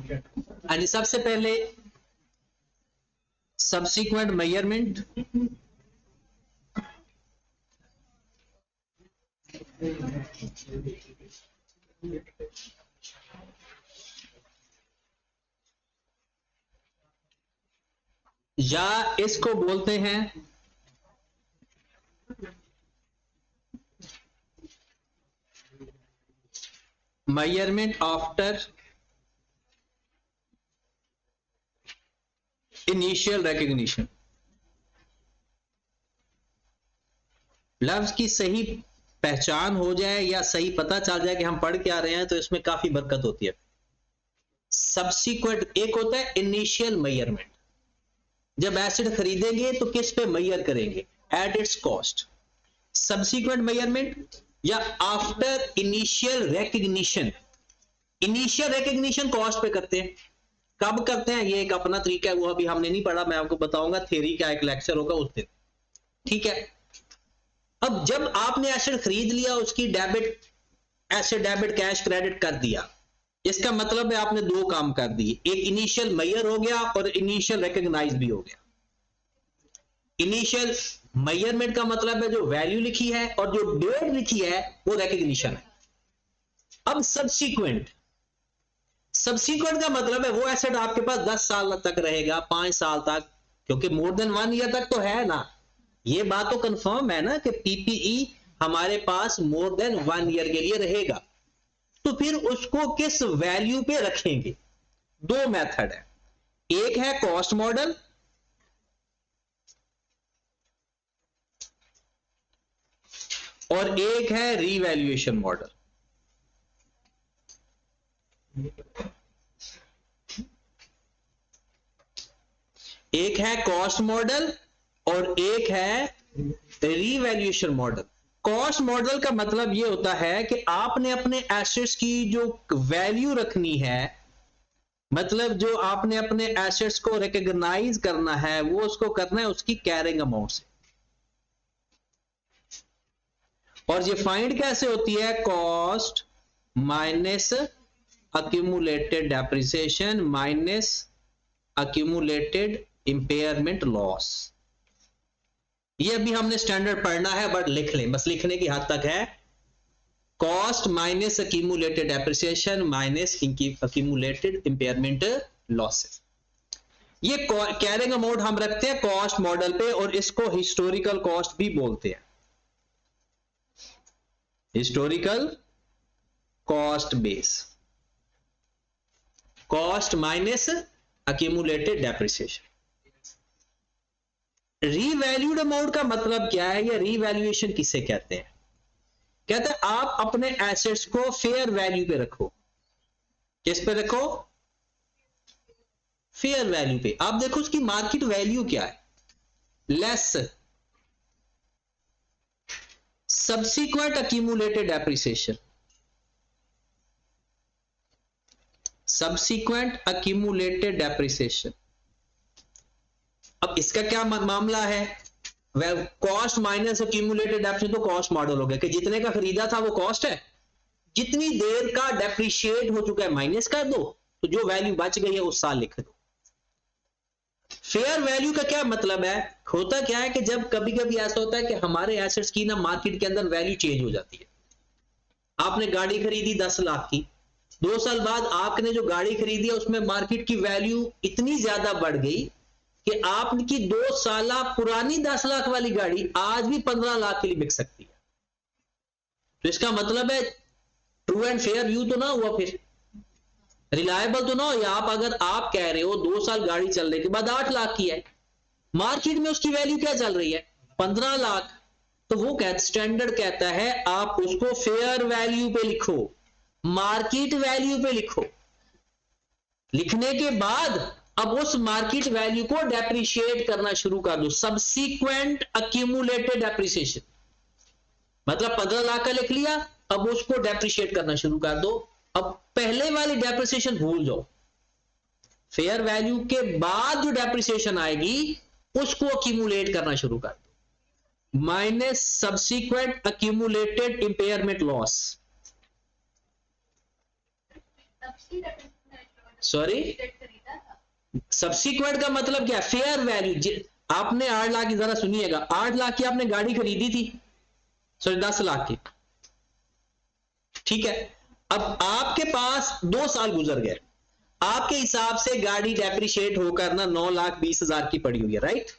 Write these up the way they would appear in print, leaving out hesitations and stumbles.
यानी सबसे पहले सब्सिक्वेंट मेजरमेंट, या इसको बोलते हैं मेजरमेंट आफ्टर इनिशियल रिकॉग्निशन। लफ्ज की सही पहचान हो जाए या सही पता चल जाए कि हम पढ़ क्या रहे हैं तो इसमें काफी बरकत होती है। सब्सिक्वेंट एक होता है इनिशियल मेजरमेंट, जब एसिड खरीदेंगे तो किस पे मेजर करेंगे, at its cost. Subsequent measurement या after initial recognition. Initial recognition cost पे करते हैं, कब करते हैं ये एक अपना तरीका है, वो अभी हमने नहीं पढ़ा, मैं आपको बताऊंगा, थ्योरी का एक लेक्चर होगा उस दिन, ठीक है। अब जब आपने एसिड खरीद लिया, उसकी debit, acid debit cash credit कर दिया, इसका मतलब है आपने दो काम कर दिए, एक इनिशियल मेजर हो गया और इनिशियल रिकॉग्नाइज भी हो गया। इनिशियल मेजरमेंट का मतलब है जो वैल्यू लिखी है और जो डेट लिखी है वो रिकॉग्निशन है। अब सब्सिक्वेंट, सब्सिक्वेंट का मतलब है वो एसेट आपके पास 10 साल तक रहेगा, 5 साल तक, क्योंकि मोर देन 1 ईयर तक तो है ना, ये बात तो कंफर्म है ना कि पीपीई हमारे पास मोर देन 1 ईयर के लिए रहेगा। तो फिर उसको किस वैल्यू पे रखेंगे, दो मेथड है, एक है कॉस्ट मॉडल और एक है रीवैल्यूएशन मॉडल। एक है कॉस्ट मॉडल और एक है रीवैल्यूएशन मॉडल। कॉस्ट मॉडल का मतलब यह होता है कि आपने अपने एसेट्स की जो वैल्यू रखनी है, मतलब जो आपने अपने एसेट्स को रिकॉग्नाइज करना है, वो उसको करना है उसकी कैरिंग अमाउंट से। और ये फाइंड कैसे होती है, cost minus accumulated depreciation minus accumulated impairment loss. ये अभी हमने स्टैंडर्ड पढ़ना है, बट लिख लें, बस लिखने की हद तक है। Cost minus accumulated depreciation minus accumulated impairment losses. ये कैरिंग अमाउंट हम रखते हैं कॉस्ट मॉडल पे, और इसको हिस्टोरिकल कॉस्ट भी बोलते हैं, historical cost base, cost minus accumulated depreciation. Revalued amount का मतलब क्या है, या रीवैल्यूएशन किसे कहते हैं, कहते हैं आप अपने एसेट्स को फेयर वैल्यू पे रखो। किस पे रखो, फेयर वैल्यू पे। आप देखो उसकी मार्केट वैल्यू क्या है, less subsequent accumulated depreciation, subsequent accumulated depreciation. अब इसका क्या मामला है, वह कॉस्ट माइनस अक्यूमुलेटेड डेप्रिसिएशन, तो कॉस्ट मॉडल हो गया कि जितने का खरीदा था वो कॉस्ट है, जितनी देर का डेप्रिशिएट हो चुका है माइनस कर दो, तो जो वैल्यू बच गई है उस साल लिख दो। फेयर वैल्यू का क्या मतलब है, होता क्या है कि जब कभी कभी ऐसा होता है कि हमारे एसेट्स की ना मार्केट के अंदर वैल्यू चेंज हो जाती है। आपने गाड़ी खरीदी 10 लाख की, 2 साल बाद आपने जो गाड़ी खरीदी है उसमें मार्केट की वैल्यू इतनी ज्यादा बढ़ गई कि आपकी 2 साल पुरानी 10 लाख वाली गाड़ी आज भी 15 लाख के लिए बिक सकती है। तो इसका मतलब है ट्रू एंड फेयर व्यू तो ना हुआ, फिर रिलायबल तो ना हो। या आप अगर आप कह रहे हो 2 साल गाड़ी चलने के बाद 8 लाख की है, मार्केट में उसकी वैल्यू क्या चल रही है 15 लाख, तो वो स्टैंडर्ड कहता है आप उसको फेयर वैल्यू पे लिखो, मार्केट वैल्यू पे लिखो। लिखने के बाद अब उस मार्केट वैल्यू को डेप्रिशिएट करना शुरू कर दो, सब्सिक्वेंट अक्यूमुलेटेड डेप्रिसिएशन। मतलब 15 लाख का लिख लिया, अब उसको डेप्रिशिएट करना शुरू कर दो। अब पहले वाली डेप्रिसिएशन भूल जाओ, फेयर वैल्यू के बाद जो डेप्रिसिएशन आएगी उसको अक्यूमुलेट करना शुरू कर दो, minus subsequent accumulated impairment loss. Sorry, subsequent का मतलब क्या? Fair value. आपने 8 लाख की, जरा सुनिएगा, 8 लाख की आपने गाड़ी खरीदी थी, सॉरी 10 लाख की, ठीक है। अब आपके पास 2 साल गुजर गए, आपके हिसाब से गाड़ी डेप्रिशिएट होकर ना 9,20,000 की पड़ी हुई है, राइट?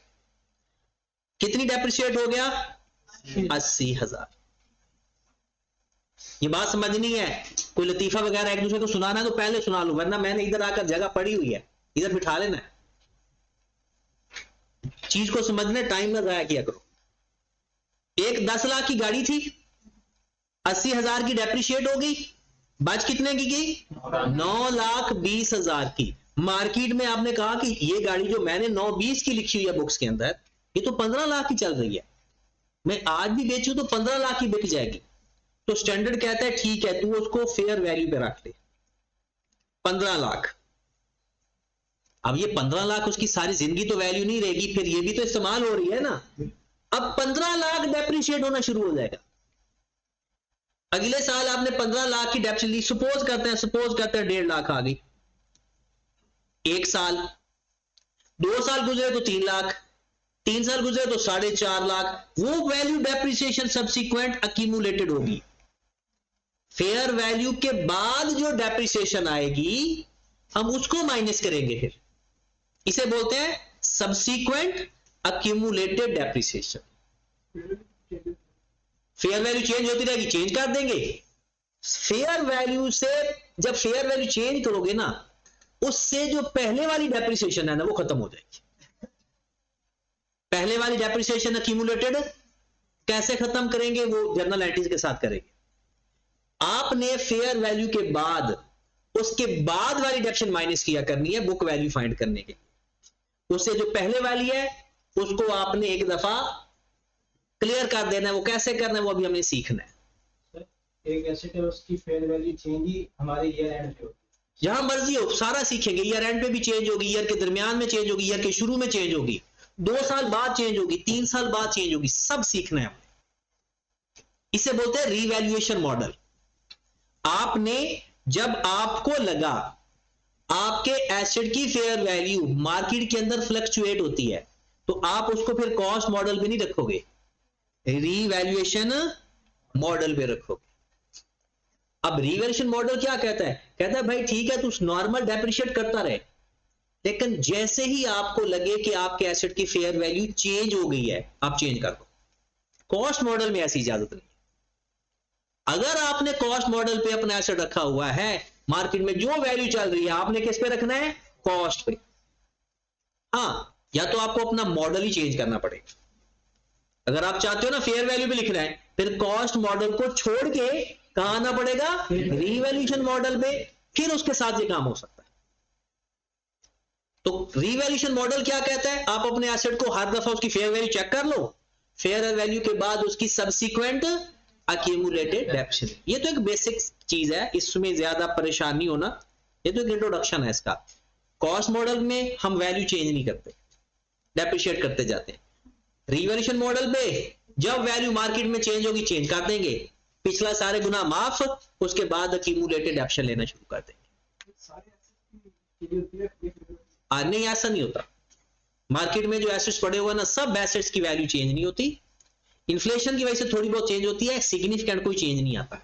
कितनी डेप्रिशिएट हो गया? 80,000। ये बात समझनी है। कोई लतीफा वगैरह एक दूसरे को सुनाना है तो पहले सुना लो, वरना मैंने इधर आकर जगह पड़ी हुई है, इधर बिठा लेना है। चीज को समझने टाइम में जाया किया करो। एक 10 लाख की गाड़ी थी, 80,000 की डेप्रिशिएट हो गई, बच कितने की? 9,20,000 की। मार्केट में आपने कहा कि ये गाड़ी जो मैंने 9,20 की लिखी हुई है बुक्स के अंदर, ये तो 15 लाख की चल रही है, मैं आज भी बेचूं तो 15 लाख की बिक जाएगी। तो स्टैंडर्ड कहता है ठीक है, तू उसको फेयर वैल्यू पे रख ले, 15 लाख। अब ये 15 लाख उसकी सारी जिंदगी तो वैल्यू नहीं रहेगी, फिर ये भी तो इस्तेमाल हो रही है ना। अब 15 लाख डेप्रिशिएट होना शुरू हो जाएगा। अगले साल आपने 15 लाख की डेप्ट ली, सपोज करते हैं 1.5 लाख आ गई। 1 साल, 2 साल गुजरे तो 3 लाख, 3 साल गुजरे तो 4.5 लाख। वो वैल्यू डेप्रिसिएशन सब्सिक्वेंट अक्यूमुलेटेड होगी। फेयर वैल्यू के बाद जो डेप्रिसिएशन आएगी हम उसको माइनस करेंगे, फिर इसे बोलते हैं subsequent accumulated depreciation. Fair value change होती रहेगी, चेंज कर देंगे। फेयर वैल्यू से जब फेयर वैल्यू चेंज करोगे ना, उससे जो पहले वाली डेप्रिसिएशन है ना वो खत्म हो जाएगी। पहले वाली डेप्रिसिएशन अक्यूमुलेटेड कैसे खत्म करेंगे? वो जर्नल एंट्रीज के साथ करेंगे। आपने फेयर वैल्यू के बाद उसके बाद वाली डेप्शन माइनस किया करनी है बुक वैल्यू फाइंड करने के। उससे जो पहले वाली है उसको आपने एक दफा क्लियर कर देना है। वो कैसे करना है वो अभी हमें सीखना है। एक एसेट है, उसकी फेयर वैल्यू चेंज ही हमारे ईयर एंड पे होती है। जहां मर्जी हो सारा सीखेंगे। ईयर एंड पे भी चेंज होगी, ईयर के दरमियान में चेंज होगी, ईयर के शुरू में चेंज होगी, 2 साल बाद चेंज होगी, 3 साल बाद चेंज होगी, सब सीखना है हमें। इसे बोलते हैं रीवैल्यूएशन मॉडल। आपने जब आपको लगा आपके एसेट की फेयर वैल्यू मार्केट के अंदर फ्लक्चुएट होती है, तो आप उसको फिर कॉस्ट मॉडल पे नहीं रखोगे, रीवैल्यूएशन मॉडल पे रखोगे। अब रीवैल्यूएशन मॉडल क्या कहता है? कहता है भाई ठीक है, तू नॉर्मल डेप्रिशिएट करता रहे, लेकिन जैसे ही आपको लगे कि आपके एसेट की फेयर वैल्यू चेंज हो गई है, आप चेंज कर दो। कॉस्ट मॉडल में ऐसी इजाजत नहीं। अगर आपने कॉस्ट मॉडल पे अपना एसेट रखा हुआ है, मार्केट में जो वैल्यू चल रही है आपने किस पे रखना है? कॉस्ट पे। हाँ, या तो आपको अपना मॉडल ही चेंज करना पड़ेगा। अगर आप चाहते हो ना फेयर वैल्यू पे लिखना है, फिर कॉस्ट मॉडल को छोड़ के कहां आना पड़ेगा? रीवैल्यूएशन मॉडल पे, फिर उसके साथ ये काम हो सकता है। तो रीवैल्यूएशन मॉडल क्या कहता है? आप अपने एसेट को हर दफा उसकी फेयर वैल्यू चेक कर लो, फेयर वैल्यू के बाद उसकी सब्सिक्वेंट अक्यूमुलेटेड डेप्शन। ये तो एक बेसिक चीज है, इसमें ज्यादा परेशान नहीं होना, ये तो एक इंट्रोडक्शन है इसका। कॉस्ट मॉडल में हम वैल्यू चेंज नहीं करते, डेप्रिशिएट करते जाते हैं। रीवैल्यूएशन मॉडल पे जब वैल्यू मार्केट में चेंज होगी चेंज कर देंगे, पिछला सारे गुना माफ, उसके बाद अक्यूमुलेटेड एक्शन लेना शुरू कर देंगे। नहीं, ऐसा नहीं होता। मार्केट में जो एसेट्स पड़े हुए ना, सब एसेट्स की वैल्यू चेंज नहीं होती। इन्फ्लेशन की वजह से थोड़ी बहुत चेंज होती है, सिग्निफिकेंट कोई चेंज नहीं आता।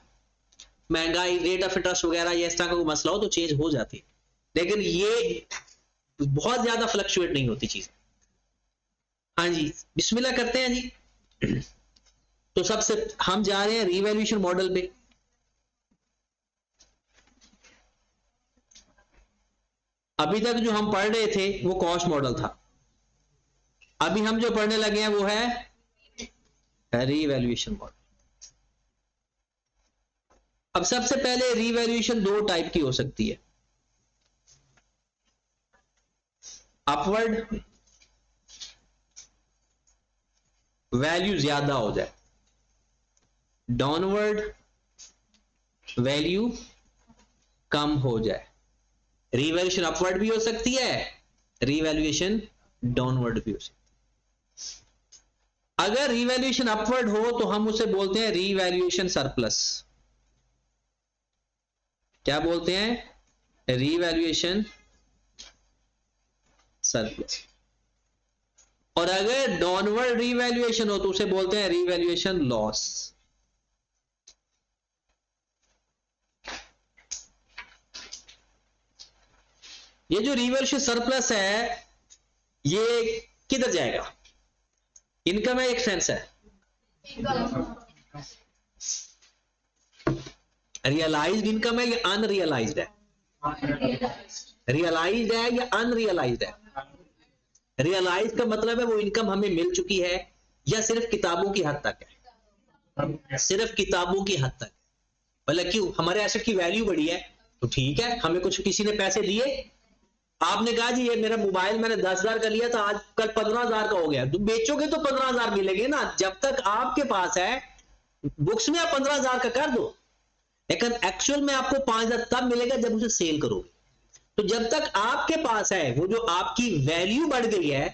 महंगाई, रेट ऑफ इंटरेस्ट वगैरह ये इस तरह का कोई मसला हो तो चेंज हो जाती है, लेकिन ये बहुत ज्यादा फ्लक्चुएट नहीं होती चीज। हाँ जी, बिस्मिल्लाह करते हैं जी। तो सबसे हम जा रहे हैं रीवैल्यूएशन मॉडल पे। अभी तक जो हम पढ़ रहे थे वो कॉस्ट मॉडल था, अभी हम जो पढ़ने लगे हैं वो है रीवैल्यूएशन मॉडल। अब सबसे पहले रीवैल्यूएशन 2 टाइप की हो सकती है, अपवर्ड वैल्यू ज्यादा हो जाए, डाउनवर्ड वैल्यू कम हो जाए। रीवैल्यूएशन अपवर्ड भी हो सकती है, रीवैल्यूएशन डाउनवर्ड भी हो सकती है। अगर रीवैल्यूएशन अपवर्ड हो तो हम उसे बोलते हैं रीवैल्यूएशन सरप्लस। क्या बोलते हैं? रीवैल्यूएशन सरप्लस, और अगर डाउनवर्ड रीवैल्यूएशन हो तो उसे बोलते हैं रीवैल्यूएशन लॉस। ये जो रीवैल्यूएशन सरप्लस है ये किधर जाएगा? इनकम है, एक्सपेंस है? रियलाइज्ड इनकम है या अनरियलाइज्ड है? रियलाइज्ड है या अनरियलाइज्ड है? रियलाइज का मतलब है वो इनकम हमें मिल चुकी है या सिर्फ किताबों की हद तक है? सिर्फ किताबों की हद तक। मतलब क्यों? हमारे एसेट की वैल्यू बढ़ी है तो ठीक है, हमें कुछ किसी ने पैसे दिए, आपने कहा जी ये मेरा मोबाइल मैंने 10,000 का लिया था, आज कल 15,000 का हो गया, तो बेचोगे तो 15,000 मिलेंगे ना। जब तक आपके पास है बुक्स में आप 15,000 का कर दो, लेकिन एक्चुअल में आपको 5,000 तब मिलेगा जब उसे सेल करोगे। तो जब तक आपके पास है वो जो आपकी वैल्यू बढ़ गई है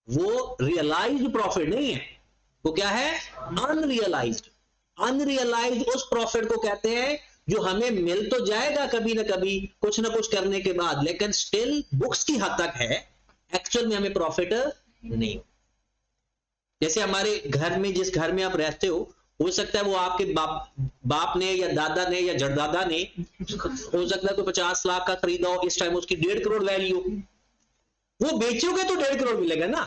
वो रियलाइज्ड प्रॉफिट नहीं है, वो क्या है? अनरियलाइज्ड। अनरियलाइज्ड उस प्रॉफिट को कहते हैं जो हमें मिल तो जाएगा कभी ना कभी कुछ ना कुछ करने के बाद, लेकिन स्टिल बुक्स की हद तक है, एक्चुअल में हमें प्रॉफिट नहीं। जैसे हमारे घर में, जिस घर में आप रहते हो सकता है वो आपके बाप ने या दादा ने या जड़दादा ने, हो सकता है कोई 50 लाख का खरीदा हो, इस टाइम उसकी 1.5 करोड़ वैल्यू, वो बेचोगे तो 1.5 करोड़ मिलेगा ना।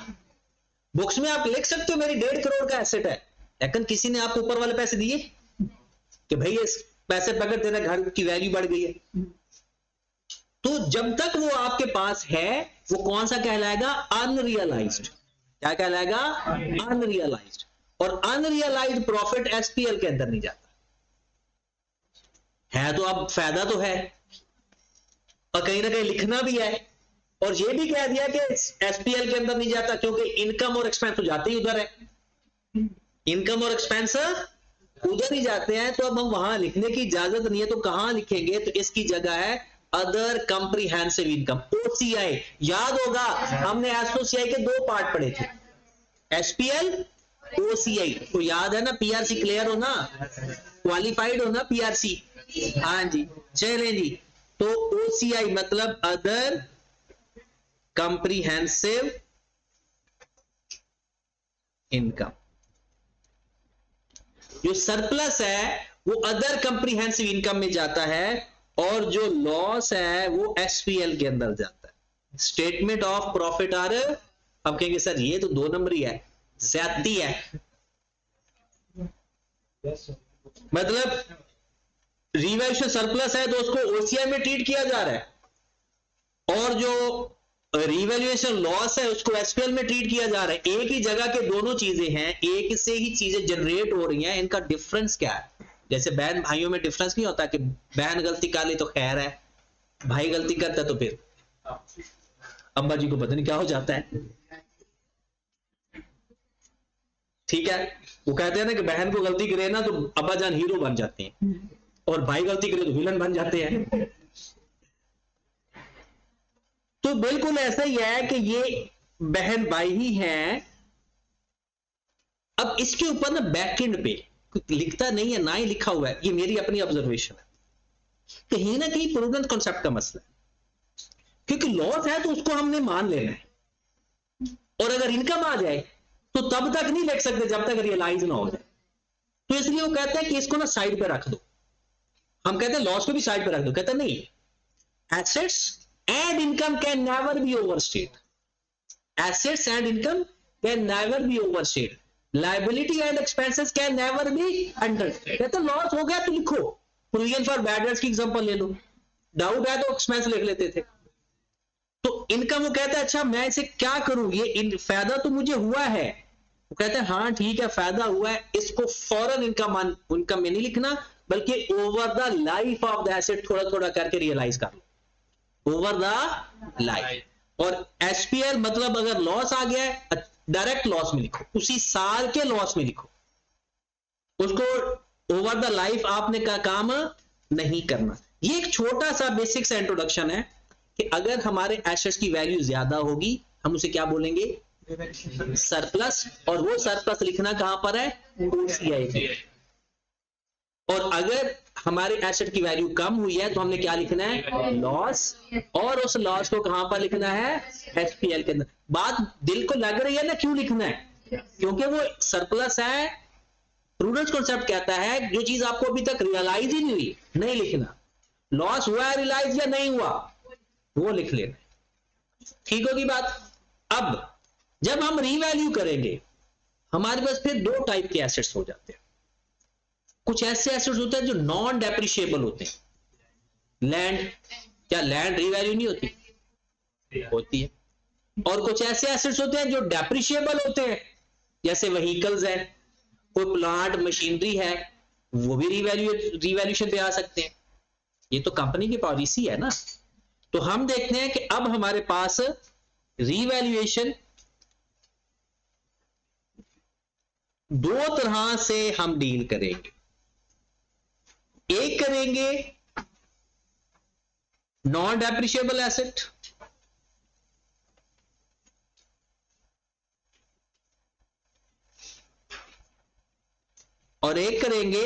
बुक्स में आप लिख सकते हो मेरी 1.5 करोड़ का एसेट है, लेकिन किसी ने आपको ऊपर वाले पैसे दिए कि भाई इस पैसे पकड़, तेरा घर की वैल्यू बढ़ गई है। तो जब तक वो आपके पास है वो कौन सा कहलाएगा? अनरियलाइज्ड। क्या कहलाएगा? अनरियलाइज्ड। और अनरियलाइज्ड प्रॉफिट एसपीएल के अंदर नहीं जाता है। तो अब फायदा तो है और कहीं ना कहीं लिखना भी है, और ये भी कह दिया कि एसपीएल के अंदर नहीं जाता क्योंकि इनकम और एक्सपेंस तो जाते ही उधर है, इनकम और एक्सपेंस उधर ही जाते हैं। तो अब हम वहां लिखने की इजाजत नहीं है, तो कहां लिखेंगे? तो इसकी जगह है अदर कंप्रीहेंसिव इनकम, ओसीआई। याद होगा हमने एसओसीआई के 2 पार्ट पढ़े थे, एसपीएल, ओसीआई। तो याद है ना? पीआरसी क्लियर हो ना, क्वालिफाइड हो ना पीआरसी? हाँ जी, चलें जी। तो ओसीआई मतलब अदर कंप्रीहेंसिव इनकम। जो सरप्लस है वो अदर कंप्रीहेंसिव इनकम में जाता है, और जो लॉस है वो एसपीएल के अंदर जाता है, स्टेटमेंट ऑफ प्रॉफिट। आर अब कहेंगे सर ये तो 2 नंबरी है, ज्यादती है। मतलब रिवैल्यूएशन सरप्लस है तो उसको ओसीआई में ट्रीट किया जा रहा है, और जो रिवैल्यूएशन लॉस है उसको एसपीएल में ट्रीट किया जा रहा है। एक ही जगह के दोनों चीजें हैं, एक से ही चीजें जनरेट हो रही हैं, इनका डिफरेंस क्या है? जैसे बहन भाइयों में डिफरेंस नहीं होता कि बहन गलती कर ले तो खैर है, भाई गलती करता है तो फिर अब्बा जी को पता नहीं क्या हो जाता है। ठीक है, वो कहते हैं ना कि बहन को गलती करे ना तो अब्बा जान हीरो बन जाते हैं, और भाई गलती करे तो विलन बन जाते हैं। तो बिल्कुल ऐसा ही है कि ये बहन भाई ही हैं। अब इसके ऊपर ना बैकएंड पे लिखता नहीं है, ना ही लिखा हुआ है, ये मेरी अपनी ऑब्जर्वेशन है, कहीं ना कहीं प्रूडेंस कॉन्सेप्ट का मसला है। क्योंकि लॉस है तो उसको हमने मान लेना है, और अगर इनकम आ जाए तो तब तक नहीं लिख सकते जब तक रियलाइज ना हो जाए। तो इसलिए वो कहते हैं कि इसको ना साइड पे रख दो। हम कहते हैं लॉस को भी साइड पे रख दो, कहते हैं नहीं, assets and income can never be overstated. Assets and income can never be overstated. Liability and expenses can never be understated. कहते लॉस हो गया तो लिखो, प्रोविजन फॉर बैड डेट्स की एग्जांपल ले लो, डाउट है तो एक्सपेंस लिख लेते थे। तो इनकम वो कहता है अच्छा मैं इसे क्या करूं, ये फायदा तो मुझे हुआ है, वो कहते हैं हाँ ठीक है फायदा हुआ है, इसको फौरन इनकम में नहीं लिखना, बल्कि over the life of the asset थोड़ा थोड़ा करके रियलाइज कर लो, ओवर द लाइफ। और एसपीएल मतलब अगर लॉस आ गया है डायरेक्ट लॉस में लिखो, उसी साल के लॉस में लिखो, उसको ओवर द लाइफ आपने का काम नहीं करना। ये एक छोटा सा बेसिक सा इंट्रोडक्शन है कि अगर हमारे एसेट्स की वैल्यू ज्यादा होगी हम उसे क्या बोलेंगे? सरप्लस। और वो सरप्लस लिखना कहां पर है? ओसीआई में। और अगर हमारे एसेट की वैल्यू कम हुई है तो हमने क्या लिखना है, लॉस, और उस लॉस को कहां पर लिखना है, एचपीएल के अंदर। बात दिल को लग रही है ना क्यों लिखना है, क्योंकि वो सरप्लस है। प्रूडेंस कॉन्सेप्ट कहता है जो चीज आपको अभी तक रियलाइज ही नहीं हुई नहीं लिखना, लॉस हुआ है रियलाइज या नहीं हुआ वो लिख लेना, ठीक होगी बात। अब जब हम रीवैल्यू करेंगे हमारे पास फिर दो टाइप के एसेट्स हो जाते हैं। कुछ ऐसे एसेट्स होते हैं जो नॉन डेप्रिशिएबल होते हैं। लैंड, क्या लैंड रीवैल्यू नहीं होती, होती है। और कुछ ऐसे एसेट्स होते हैं जो डेप्रिशिएबल होते हैं, जैसे व्हीकल्स है, कोई प्लांट मशीनरी है, वो भी रीवैल्यूएशन पे आ सकते हैं। ये तो कंपनी की पॉलिसी है ना। तो हम देखते हैं कि अब हमारे पास रीवैल्यूएशन दो तरह से हम डील करेंगे। एक करेंगे नॉन डेप्रिशिएबल एसेट, और एक करेंगे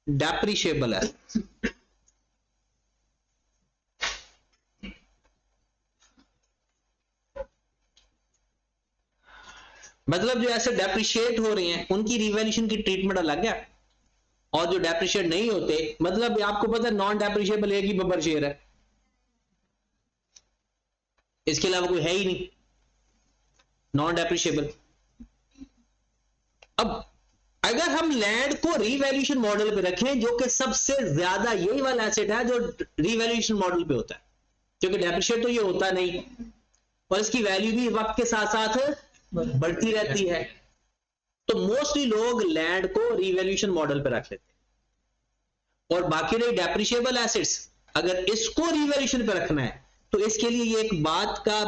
डेप्रिशिएबल एसेट। मतलब जो ऐसे डेप्रिशिएट हो रहे हैं उनकी रिवैल्यूएशन की ट्रीटमेंट अलग है, और जो डेप्रिशिएट नहीं होते, मतलब आपको पता है नॉन डेप्रिशिएबल एक ही बबर शेयर है, इसके अलावा कोई है ही नहीं नॉन डेप्रिशिएबल। अब अगर हम लैंड को रीवैल्यूएशन मॉडल पे रखें, जो कि सबसे ज्यादा यही वाला एसेट है जो रीवैल्यूएशन मॉडल पे होता है, क्योंकि डेप्रिशिएट तो ये होता नहीं और इसकी वैल्यू भी वक्त के साथ साथ बढ़ती रहती है, तो मोस्टली लोग लैंड को रीवैल्यूएशन मॉडल पे रख लेते हैं। और बाकी रही डेप्रिशिएबल एसेट्स, अगर इसको रीवैल्यूएशन पे रखना है तो इसके लिए ये एक बात का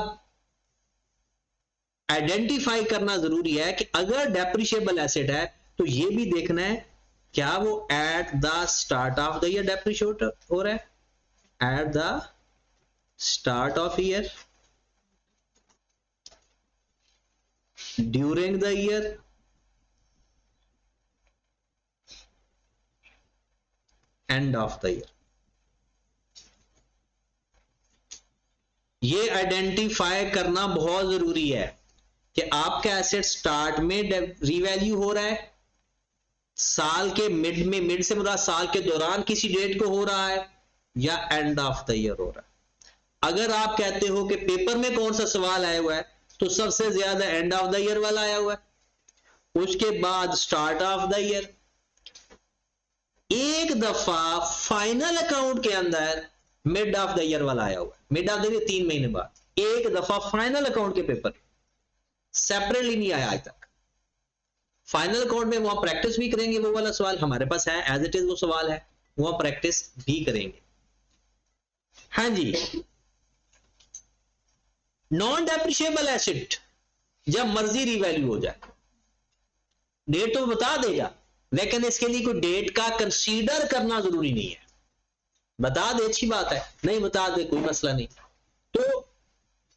आइडेंटिफाई करना जरूरी है कि अगर डेप्रिशिएबल एसेट है तो ये भी देखना है क्या वो at the start of the year depreciate हो रहा है, at the start of year, during the year, end of the year. ये आइडेंटिफाई करना बहुत जरूरी है कि आपका एसेट स्टार्ट में रीवैल्यू हो रहा है, साल के मिड में, मिड से मुराद साल के दौरान किसी डेट को हो रहा है, या एंड ऑफ द ईयर हो रहा है। अगर आप कहते हो कि पेपर में कौन सा सवाल आया हुआ है तो सबसे ज्यादा एंड ऑफ द ईयर वाला आया हुआ है, उसके बाद स्टार्ट ऑफ द ईयर, एक दफा फाइनल अकाउंट के अंदर मिड ऑफ द ईयर वाला आया हुआ है। मिड ऑफ द ईयर 3 महीने बाद, एक दफा फाइनल अकाउंट के पेपर सेपरेटली नहीं आया आज तक। फाइनल अकाउंट में वहां प्रैक्टिस भी करेंगे, वो वाला सवाल हमारे पास है एज इट इज, वो सवाल है, वहां प्रैक्टिस भी करेंगे। हाँ जी, नॉन डेप्रिशिएबल एसेट जब मर्जी रीवैल्यू हो जाए, डेट तो बता देगा, लेकिन इसके लिए कोई डेट का कंसीडर करना जरूरी नहीं है। बता दे अच्छी बात है, नहीं बता दे कोई मसला नहीं। तो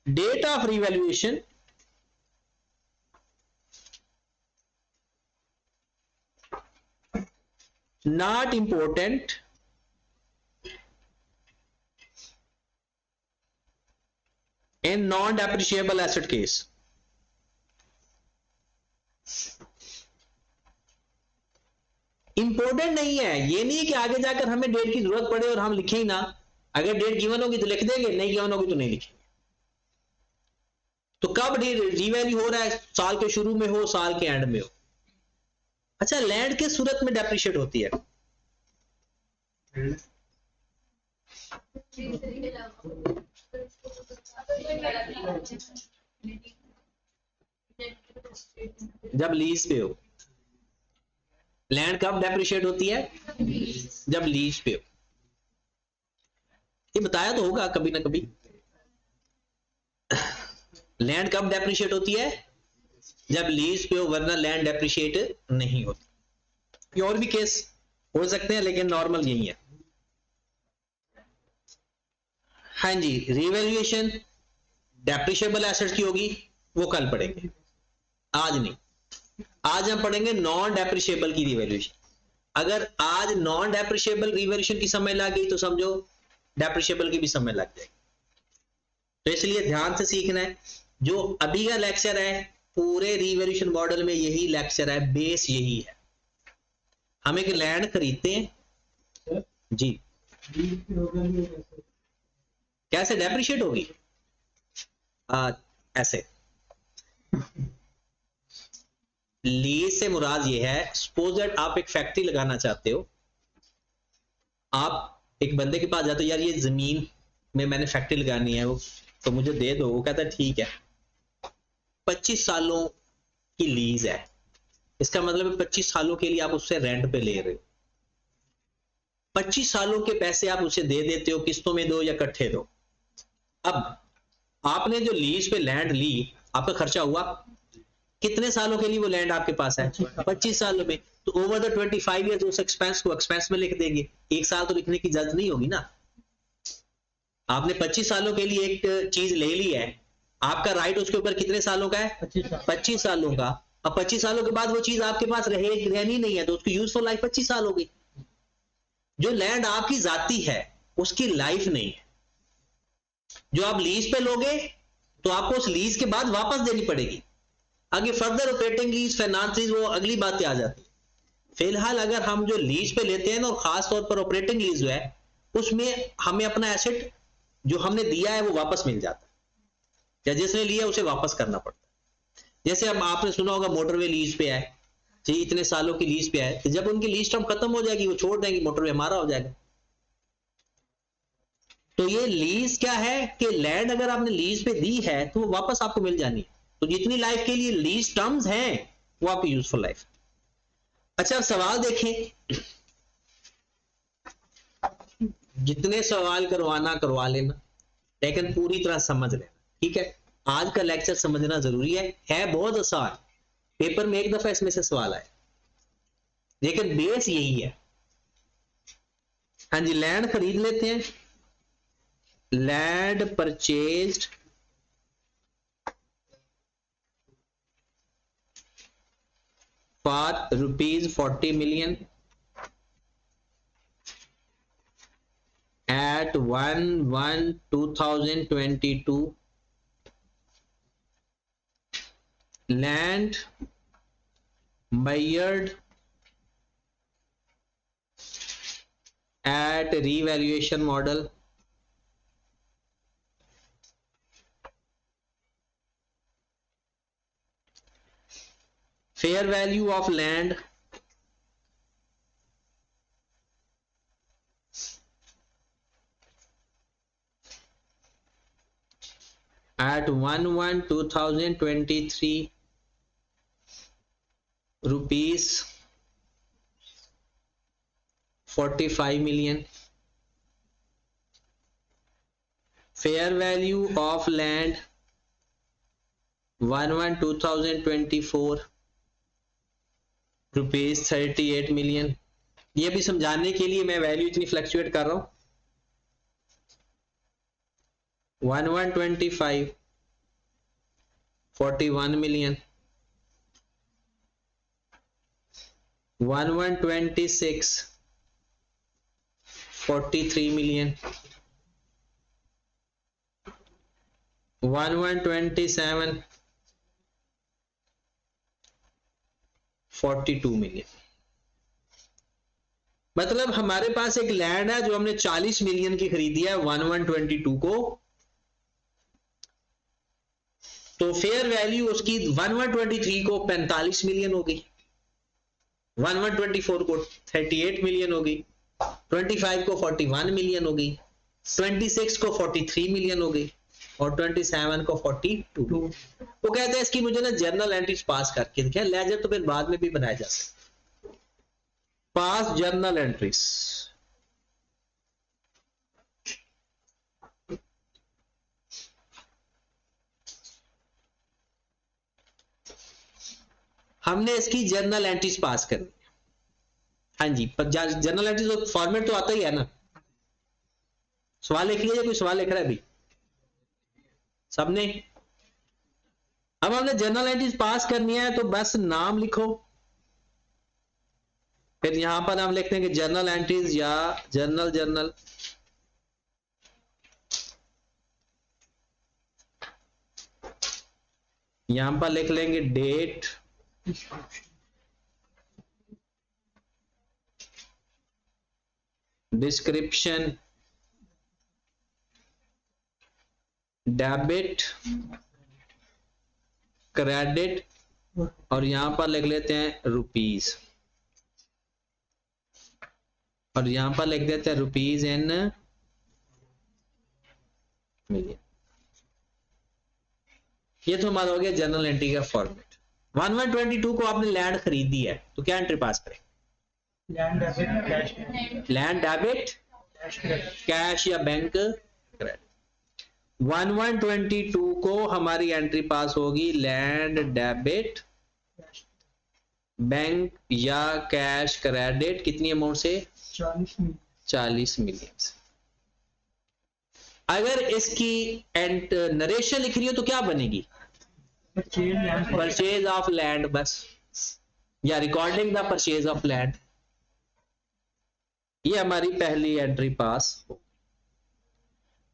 date of revaluation not important in non-depreciable asset case. Important नहीं है, ये नहीं कि आगे जाकर हमें डेट की जरूरत पड़े और हम लिखें ही ना। अगर डेट गिवन होगी तो लिख देंगे, नहीं गिवन होगी तो नहीं लिखेंगे। तो कब रीवैल्यू हो रहा है, साल के शुरू में हो, साल के एंड में हो। अच्छा, लैंड किस सूरत में डेप्रिशिएट होती है? जब लीज पे हो। लैंड कब डेप्रिशिएट होती है? जब लीज पे हो। ये बताया तो होगा कभी ना कभी। लैंड कब डेप्रिशिएट होती है? जब लीज पे हो, वरना लैंड डेप्रिशिएट नहीं होती। ये और भी केस हो सकते हैं लेकिन नॉर्मल यही है। हाँ जी, रिवैल्यूएशन डेप्रिशिएबल एसेट्स की होगी, वो कल पढ़ेंगे, आज नहीं। आज हम पढ़ेंगे नॉन डेप्रिशिएबल की रिवैल्यूएशन। अगर आज नॉन डेप्रिशिएबल रिवैल्यूएशन की समझ लग गई तो समझो डेप्रिशिएबल की भी समझ लग जाएगी। तो इसलिए ध्यान से सीखना है। जो अभी का लेक्चर है पूरे रिवैल्यूएशन मॉडल में यही लेक्चर है, बेस यही है। हम एक लैंड खरीदते हैं सर, जी, लीज की हो गई कैसे? कैसे डेप्रिशिएट होगी? ऐसे लीज से मुराद ये है, सपोज दैट आप एक फैक्ट्री लगाना चाहते हो, आप एक बंदे के पास जाते हो, यार ये जमीन में मैंने फैक्ट्री लगानी है, वो तो मुझे दे दो। वो कहता है ठीक है, 25 सालों की लीज है, इसका मतलब है 25 सालों के लिए आप उससे रेंट पे ले रहे हो। 25 सालों के पैसे आप उसे दे देते हो, किस्तों में दो या इकट्ठे दो। अब आपने जो लीज पे लैंड ली, आपका खर्चा हुआ, कितने सालों के लिए वो लैंड आपके पास है? 25 सालों में। तो ओवर द 25 ईयर्स उस एक्सपेंस को एक्सपेंस में लिख देंगे। एक साल तो लिखने की जरूरत नहीं होगी ना। आपने 25 सालों के लिए एक चीज ले ली है, आपका राइट उसके ऊपर कितने सालों का है? 25 सालों का। अब 25 सालों के बाद वो चीज आपके पास रहनी नहीं है, तो उसकी यूजफुल लाइफ 25 साल हो गई। जो लैंड आपकी जाती है उसकी लाइफ नहीं है। जो आप लीज पे लोगे तो आपको उस लीज के बाद वापस देनी पड़ेगी। आगे further operating lease, finance lease, वो अगली बातें आ जाती है। फिलहाल अगर हम जो लीज पे लेते हैं ना, और खास तौर पर ऑपरेटिंग लीज जो है, उसमें हमें अपना एसेट जो हमने दिया है वो वापस मिल जाता है, या जिसने लिया उसे वापस करना पड़ता है। जैसे अब आपने सुना होगा मोटरवे लीज पे है जी, इतने सालों की लीज पे है, तो जब उनकी लीज टर्म खत्म हो जाएगी वो छोड़ देंगे, मोटरवे हमारा हो जाएगा। तो ये लीज क्या है कि लैंड अगर आपने लीज पे दी है तो वो वापस आपको मिल जानी है। तो जितनी लाइफ के लिए लीज टर्म्स हैं वो आपकी यूजफुल लाइफ। अच्छा, अब सवाल देखें, जितने सवाल करवाना करवा लेना, लेकिन पूरी तरह समझ लेना, ठीक है? आज का लेक्चर समझना जरूरी है बहुत आसान। पेपर में एक दफा इसमें से सवाल आए, लेकिन बेस यही है। हाँ जी, लैंड खरीद लेते हैं। Land purchased for ₹40 million at 1/1/2022. Land measured at revaluation model fair value of land at 1/1/2023 rupees 45 million. Fair value of land 1/1/2024 rupees 38 million. ये भी समझाने के लिए मैं वैल्यू इतनी फ्लक्चुएट कर रहा हूं। 1/1/25 41 million, 1/1/26 43 million, 1/1/27 42 million। मतलब हमारे पास एक लैंड है जो हमने 40 मिलियन की खरीदी है 1/1/22 को, तो फेयर वैल्यू उसकी 1/1/23 को 45 मिलियन हो गई, 1/1/24 को 38 मिलियन हो गई, 25 को 41 मिलियन हो गई, 26 को 43 मिलियन हो गई, और 27 को 42। वो कहते हैं इसकी मुझे ना जर्नल एंट्रीज पास करके दिखाएं। लेजर तो फिर बाद में भी बनाया जा सकता। पास जर्नल एंट्रीज, हमने इसकी जर्नल एंट्रीज पास करनी है। हाँ जी, जर्नल एंट्रीज फॉर्मेट तो आता ही है ना। सवाल लिख लीजिए, कोई सवाल लिख रहा है अभी सबने? अब हमने जर्नल एंट्रीज पास करनी है तो बस नाम लिखो, फिर यहां पर हम लिखते हैं कि जर्नल एंट्रीज या जर्नल यहां पर लिख लेंगे डेट, डिस्क्रिप्शन, डेबिट, क्रेडिट, और यहां पर लिख लेते हैं रुपीस, और यहां पर लिख देते हैं रुपीस इन मिलियन। ये तो हमारा हो गया जर्नल एंट्री का फॉर्मेट। 1122 को आपने लैंड खरीदी है तो क्या एंट्री पास करें? Land debit cash, land debit cash या बैंक क्रेडिट। 1122 को हमारी एंट्री पास होगी लैंड डेबिट बैंक या कैश क्रेडिट, कितनी अमाउंट से? 40 मिलियन से। अगर इसकी नरेशन लिख रही हो तो क्या बनेगी? परचेज ऑफ लैंड, बस, या recording the purchase of land. ये हमारी पहली एंट्री पास हो।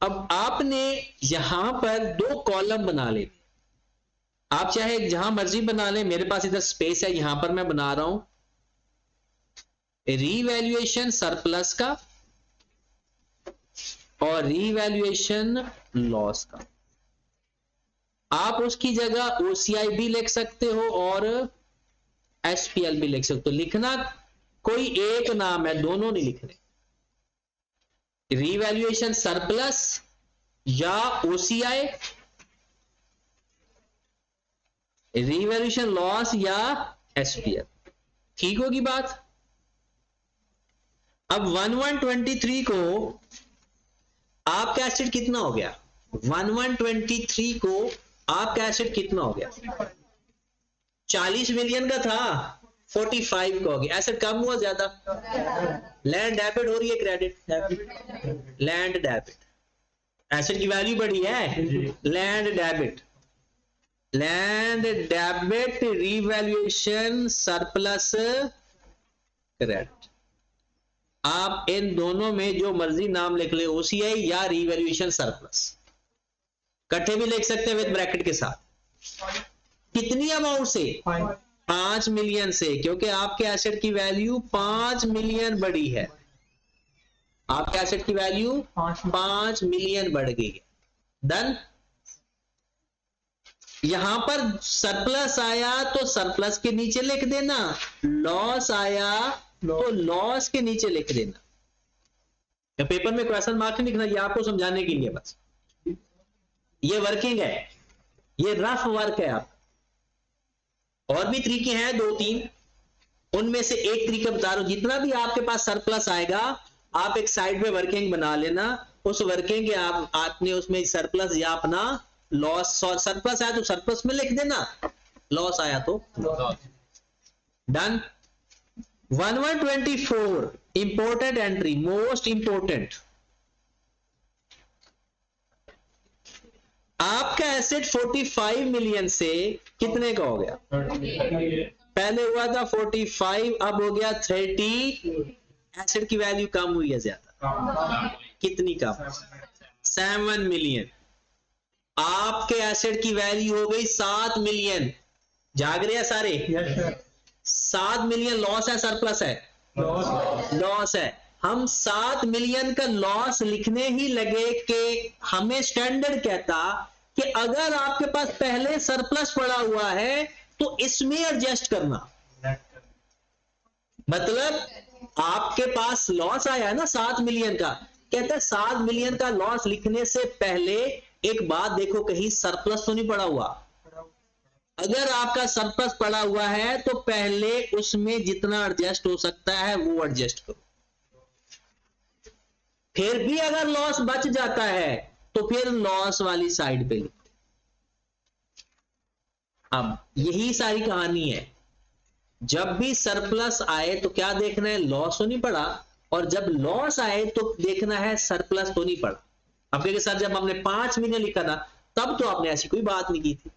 अब आपने यहां पर 2 कॉलम बना ले, आप चाहे जहां मर्जी बना लें, मेरे पास इधर स्पेस है, यहां पर मैं बना रहा हूं रीवैल्यूएशन सरप्लस का और रीवैल्यूएशन लॉस का। आप उसकी जगह ओसीआई भी लिख सकते हो और एसपीएल भी लिख सकते हो। लिखना कोई एक नाम है, दोनों नहीं लिखने। रीवैल्यूएशन सरप्लस या ओसीआई, रीवैल्यूएशन लॉस या एसपीएल, ठीक होगी बात। अब 1123 को आपका एसेट कितना हो गया? 1123 को आपका एसेट कितना हो गया? 40 मिलियन का था, 45 का हो गया। एसेट कम हुआ ज्यादा? लैंड डेबिट हो रही है क्रेडिट? लैंड डेबिट, एसेट की वैल्यू बढ़ी है, land debit, land debit revaluation surplus credit. आप इन दोनों में जो मर्जी नाम लिख ले, ओसीआई या रीवैल्यूएशन सरप्लस, इकट्ठे भी लिख सकते हैं विद ब्रैकेट के साथ। कितनी अमाउंट से? 5 मिलियन से, क्योंकि आपके एसेट की वैल्यू 5 मिलियन बढ़ी है। आपके एसेट की वैल्यू 5 मिलियन बढ़ गई है। डन। यहां पर सरप्लस आया तो सरप्लस के नीचे लिख देना, लॉस आया तो लॉस के नीचे लिख देना। या पेपर में क्वेश्चन मार्क नहीं लिखना, ये आपको समझाने के लिए बस। ये वर्किंग है, ये रफ वर्क है। आप और भी तरीके हैं 2-3, उनमें से एक तरीका बता रहा हूं। जितना भी आपके पास सरप्लस आएगा, आप एक साइड में वर्किंग बना लेना। उस वर्किंग के आपने उसमें सरप्लस या अपना लॉस, सरप्लस आया तो सरप्लस में लिख देना, लॉस आया तो done. 1124 important entry, most important. आपका एसेट 45 मिलियन से कितने का हो गया? पहले हुआ था 45, अब हो गया 30। एसेट की वैल्यू कम हुई है ज्यादा। कितनी कम? 7 मिलियन। आपके एसेट की वैल्यू हो गई 7 मिलियन। जाग रहे हैं सारे? 7 मिलियन लॉस है, सरप्लस है? लॉस है। हम 7 मिलियन का लॉस लिखने ही लगे कि हमें स्टैंडर्ड कहता कि अगर आपके पास पहले सरप्लस पड़ा हुआ है तो इसमें एडजस्ट करना। मतलब आपके पास लॉस आया है ना 7 मिलियन का, कहते हैं 7 मिलियन का लॉस लिखने से पहले एक बात देखो, कहीं सरप्लस तो नहीं पड़ा हुआ। अगर आपका सरप्लस पड़ा हुआ है तो पहले उसमें जितना एडजस्ट हो सकता है वो एडजस्ट करो। फिर भी अगर लॉस बच जाता है तो फिर लॉस वाली साइड पे लिखो। अब यही सारी कहानी है। जब भी सरप्लस आए तो क्या देखना है? लॉस तो नहीं पड़ा, और जब लॉस आए तो देखना है सरप्लस तो नहीं पड़ा। अब कहेंगे सर जब हमने 5 मिलियन लिखा था तब तो आपने ऐसी कोई बात नहीं की थी,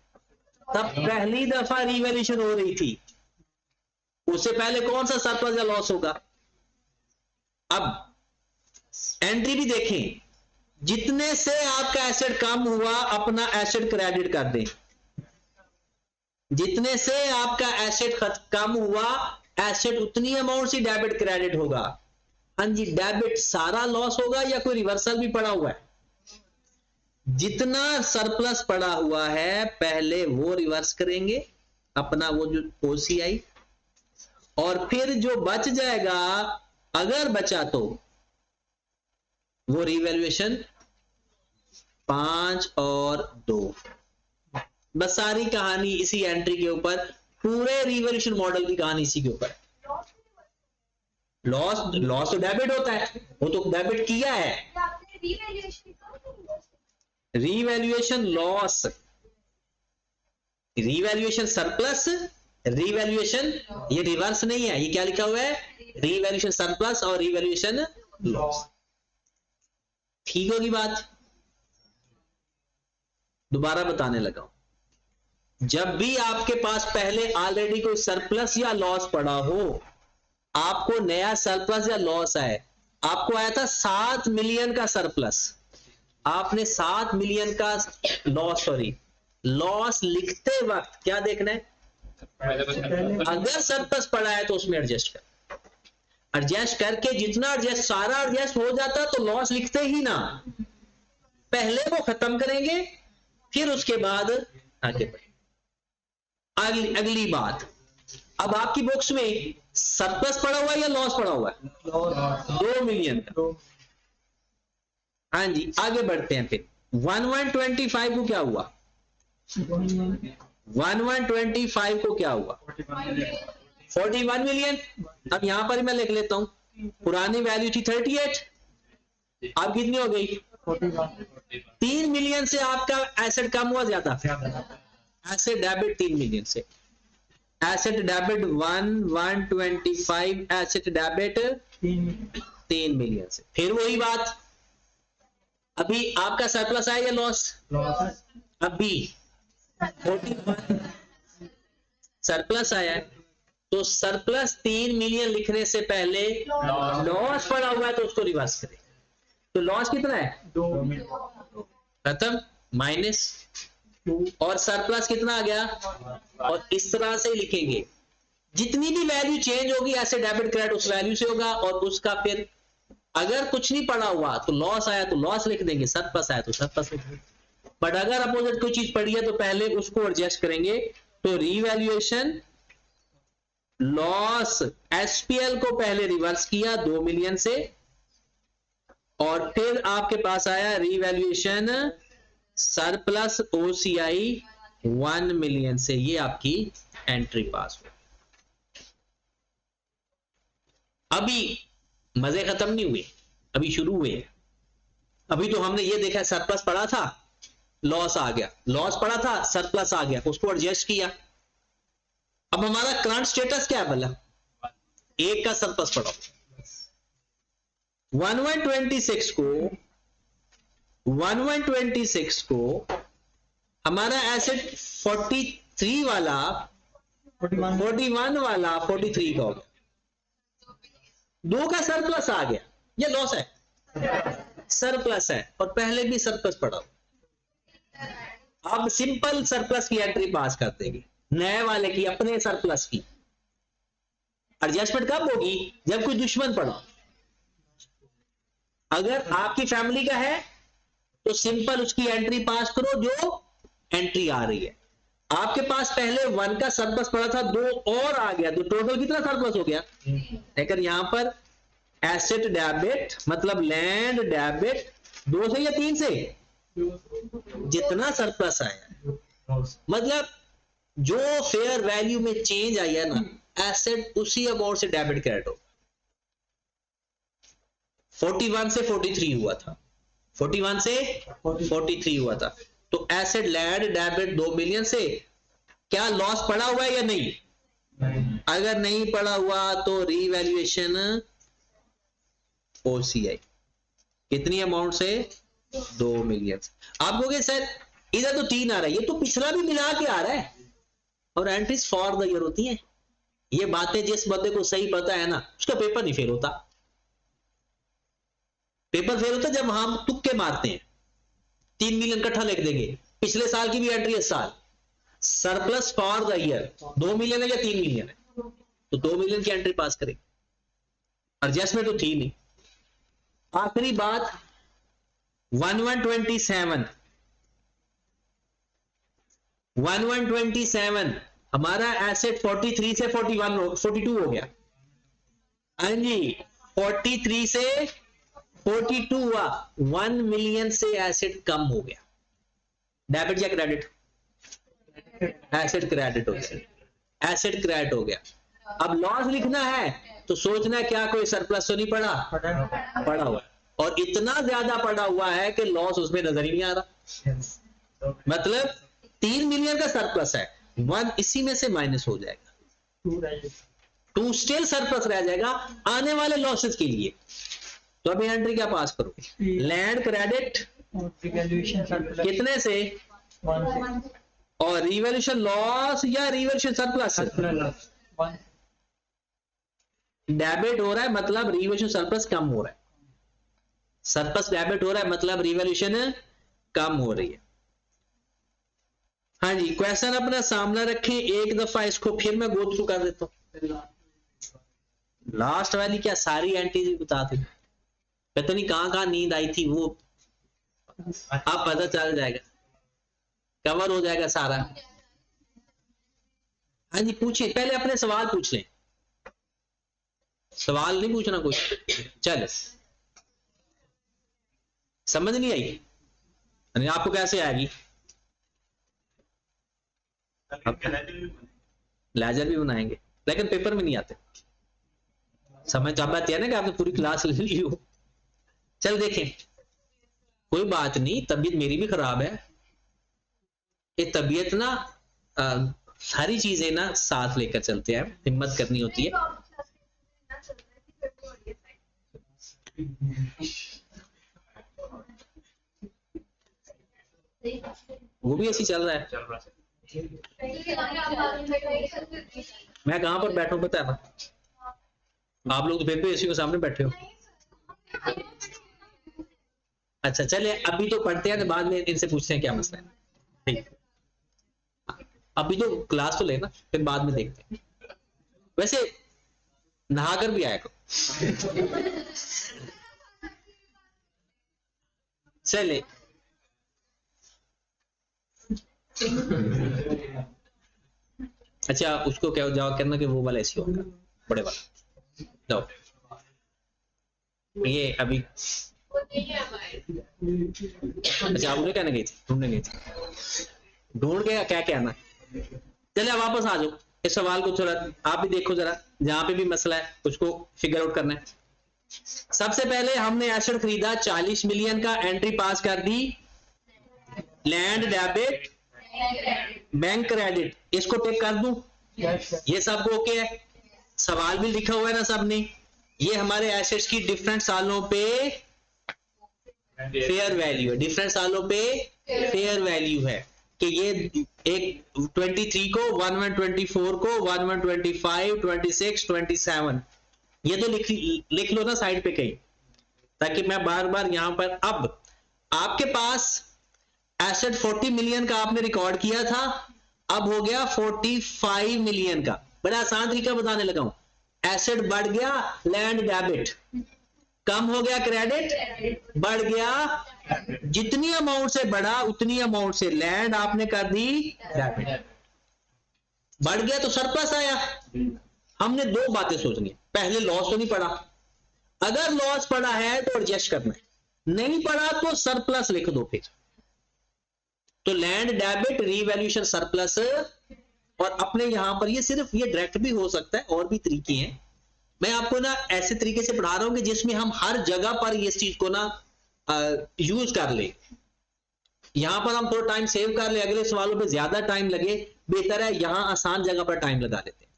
तब पहली दफा रिवैल्यूएशन हो रही थी। उससे पहले कौन सा सरप्लस या लॉस होगा। अब एंट्री भी देखें, जितने से आपका एसेट कम हुआ अपना एसेट क्रेडिट कर दें, जितने से आपका एसेट कम हुआ एसेट उतनी अमाउंट से डेबिट क्रेडिट होगा। हाँ जी, डेबिट सारा लॉस होगा या कोई रिवर्सल भी पड़ा हुआ है। जितना सरप्लस पड़ा हुआ है पहले वो रिवर्स करेंगे अपना वो जो OCI, और फिर जो बच जाएगा अगर बचा तो वो रिवैल्यूएशन 5 और 2। बस सारी कहानी इसी एंट्री के ऊपर, पूरे रिवैल्यूएशन मॉडल की कहानी इसी के ऊपर। लॉस तो डेबिट होता है, वो तो डेबिट किया है। Revaluation loss, revaluation surplus, revaluation ये रिवर्स नहीं है, ये क्या लिखा हुआ है, रिवैल्यूएशन सरप्लस और रिवैल्यूएशन लॉस। ठीक होगी बात। दोबारा बताने लगा, जब भी आपके पास पहले ऑलरेडी कोई सरप्लस या लॉस पड़ा हो, आपको नया सरप्लस या लॉस आए, आपको आया था 7 मिलियन का सरप्लस, आपने 7 मिलियन का लॉस लिखते वक्त क्या देखना है, अगर सरप्लस पड़ा है तो उसमें एडजस्ट कर, एडजस्ट करके जितना एडजस्ट सारा एडजस्ट हो जाता तो लॉस लिखते ही ना, पहले वो खत्म करेंगे फिर उसके बाद आगे बढ़े। अगली बात, अब आपकी बुक्स में सरप्लस पड़ा हुआ है या लॉस पड़ा हुआ है, 2 मिलियन का। हाँ जी, आगे बढ़ते हैं फिर 1125 को क्या हुआ, 1125 को क्या हुआ, 41 मिलियन। अब यहां पर मैं लिख लेता हूं, पुरानी वैल्यू थी 38, अब कितनी हो गई 3 मिलियन से आपका एसेट कम हुआ ज्यादा, एसेट डेबिट 3 मिलियन से, asset debit 1125, asset debit 3 million से। फिर वही बात, अभी आपका सरप्लस आया या लॉस, अभी 41 सरप्लस आया है, तो सरप्लस 3 मिलियन लिखने से पहले लॉस पड़ा हुआ है तो उसको रिवर्स करें। तो लॉस कितना है 2 खत्म, माइनस, और सरप्लस कितना आ गया, और इस तरह से लिखेंगे जितनी भी वैल्यू चेंज होगी ऐसे डेबिट क्रेडिट उस वैल्यू से होगा, और उसका फिर अगर कुछ नहीं पड़ा हुआ तो लॉस आया तो लॉस लिख देंगे, सरप्लस आया तो सरप्लस लिख देंगे। बट अगर अपोजिट कोई चीज पड़ी है तो पहले उसको एडजस्ट करेंगे। तो रिवैल्यूएशन लॉस SPL को पहले रिवर्स किया 2 मिलियन से, और फिर आपके पास आया रिवैल्यूएशन सरप्लस OCI 1 मिलियन से, ये आपकी एंट्री पास हुई। अभी मजे खत्म नहीं हुए, अभी शुरू हुए। अभी तो हमने ये देखा सरप्लस पड़ा था, लॉस आ गया, लॉस पड़ा था सरप्लस आ गया, उसको एडजस्ट किया। अब हमारा करंट स्टेटस क्या है भला, एक का सरप्लस पड़ा। 1126 को हमारा एसेट 43 वाला 41 वाला 43 का हो गया, 2 का सरप्लस आ गया, ये लॉस है, सरप्लस है, और पहले भी सरप्लस पड़ा। अब सिंपल सरप्लस की एंट्री पास कर देंगे, नए वाले की, अपने सरप्लस की। एडजस्टमेंट कब होगी, जब कोई दुश्मन पड़ा। अगर आपकी फैमिली का है तो सिंपल उसकी एंट्री पास करो जो एंट्री आ रही है। आपके पास पहले 1 का सरप्लस पड़ा था, 2 और आ गया, तो टोटल कितना सरप्लस हो गया। लेकिन यहां पर एसेट डेबिट मतलब लैंड डेबिट 2 से या 3 से, जितना सरप्लस आया, मतलब जो फेयर वैल्यू में चेंज आई है ना, एसेट उसी अमाउंट से डेबिट क्रेडिट हो। 41 से 43 हुआ था, 41 से 43 हुआ था, तो एसेट लैंड डेबिट 2 मिलियन से, क्या लॉस पड़ा हुआ है या नहीं, अगर नहीं पड़ा हुआ तो रीवैल्यूएशन OCI कितनी अमाउंट से, 2 मिलियन। आप कहोगे सर इधर तो 3 आ रहा है, ये तो पिछला भी मिला के आ रहा है, और एंट्रीज फॉर द ईयर होती हैं, ये बातें जिस बंदे को सही पता है ना, उसका पेपर नहीं फेल होता। पेपर फेल होता जब हम तुक्के मारते हैं। 3 मिलियन इकट्ठा लिख देंगे, पिछले साल की भी एंट्री इस साल, surplus for the year 2 million है या 3 मिलियन है, तो 2 मिलियन की एंट्री पास करेंगे। एडजस्टमेंट तो थी नहीं। आखिरी बात 1127 हमारा एसेट 43 से 42 हो गया। हाँ जी, 43 से 42 हुआ, 1 मिलियन से एसेट कम हो गया। डेबिट या क्रेडिट? एसेट क्रेडिट हो गया, एसेट क्रेडिट हो गया। अब लॉस लिखना है तो सोचना है क्या कोई सरप्लस तो नहीं पड़ा? पड़ा हुआ है, और इतना ज्यादा पड़ा हुआ है कि लॉस उसमें नजर ही नहीं आ रहा। मतलब 3 मिलियन का सरप्लस है, 1 इसी में से माइनस हो जाएगा, 2 स्टिल सरप्लस रह जाएगा आने वाले लॉसेस के लिए। तो अभी एंट्री क्या पास करोगे? लैंड क्रेडिट कितने से, और रिवैल्यूएशन लॉस या रिवैल्यूएशन सरप्लस? डेबिट हो रहा है मतलब रिवैल्यूएशन सरप्लस कम हो रहा है, सरप्लस डेबिट हो रहा है मतलब रिवैल्यूएशन कम हो रही है। हाँ जी, क्वेश्चन अपना सामने रखें, एक दफा इसको फिर मैं गो थ्रू कर देता हूं। लास्ट वाली क्या सारी एंट्रीज बता दी, पता नहीं कहां नींद आई थी, वो अब पता चल जाएगा, कवर हो जाएगा सारा। हाँ जी पूछिए, पहले अपने सवाल पूछ लें, सवाल नहीं पूछना कुछ। चल समझ नहीं आई? आपको कैसे आएगी? लेजर भी बनाएंगे लेकिन पेपर में नहीं आते। समझ जब आती है ना कि आपने पूरी क्लास ले ली हो। चल देखें, कोई बात नहीं, तबीयत मेरी भी खराब है, ये तबीयत ना सारी चीजें ना साथ लेकर चलते हैं, हिम्मत करनी होती है। वो भी ऐसी चल रहा है। मैं कहां पर बैठा हूं पता है ना? आप लोग तो फिर भी एसी के सामने बैठे हो। अच्छा चलिए अभी तो पढ़ते हैं, तो बाद में इनसे पूछते हैं क्या मसला है। ठीक, अभी तो क्लास तो लेना, फिर बाद में देखते हैं। वैसे नहाकर भी आया करो। चलिए अच्छा, उसको क्या जवाब करना कि वो वाला ऐसी होगा, बड़े वाला। जाओ ये अभी, अच्छा आप उन्हें कहने गई थी, ढूंढने गई थी, ढूंढ के क्या कहना। चलिए वापस आ जाओ, इस सवाल को थोड़ा आप भी देखो जरा, जहां पे भी मसला है उसको फिगर आउट करना है। सबसे पहले हमने एसेट खरीदा 40 मिलियन का, एंट्री पास कर दी, लैंड डेबिट बैंक क्रेडिट, इसको टिक कर दूं? ये सब ओके है, सवाल भी लिखा हुआ है ना सबने। ये हमारे एसेट्स की डिफरेंट सालों पे फेयर वैल्यू है, डिफरेंट सालों पे फेयर वैल्यू है कि ये एक 23 को 1124 को 1125 26 27, ये तो लिख लो ना साइड पे कहीं, ताकि मैं बार बार यहां पर। अब आपके पास एसेट 40 मिलियन का आपने रिकॉर्ड किया था, अब हो गया 45 मिलियन का। बड़ा आसान तरीका बताने लगा हूं, एसेट बढ़ गया, लैंड डेबिट कम हो गया, क्रेडिट बढ़ गया, जितनी अमाउंट से बढ़ा उतनी अमाउंट से लैंड आपने कर दी डेबिट, बढ़ गया तो सरप्लस आया। हमने दो बातें सोचनी, पहले लॉस तो नहीं पड़ा, अगर लॉस पड़ा है तो एडजस्ट करना है, नहीं पड़ा तो सरप्लस लिख दो फिर। तो लैंड डेबिट रीवैल्यूएशन सरप्लस, और अपने यहां पर ये सिर्फ ये डायरेक्ट भी हो सकता है, और भी तरीके हैं, मैं आपको ना ऐसे तरीके से पढ़ा रहा हूं कि जिसमें हम हर जगह पर इस चीज को ना यूज कर ले। यहां पर हम थोड़ा टाइम सेव कर ले, अगले सवालों पे ज्यादा टाइम लगे, बेहतर है यहां आसान जगह पर टाइम लगा देते हैं।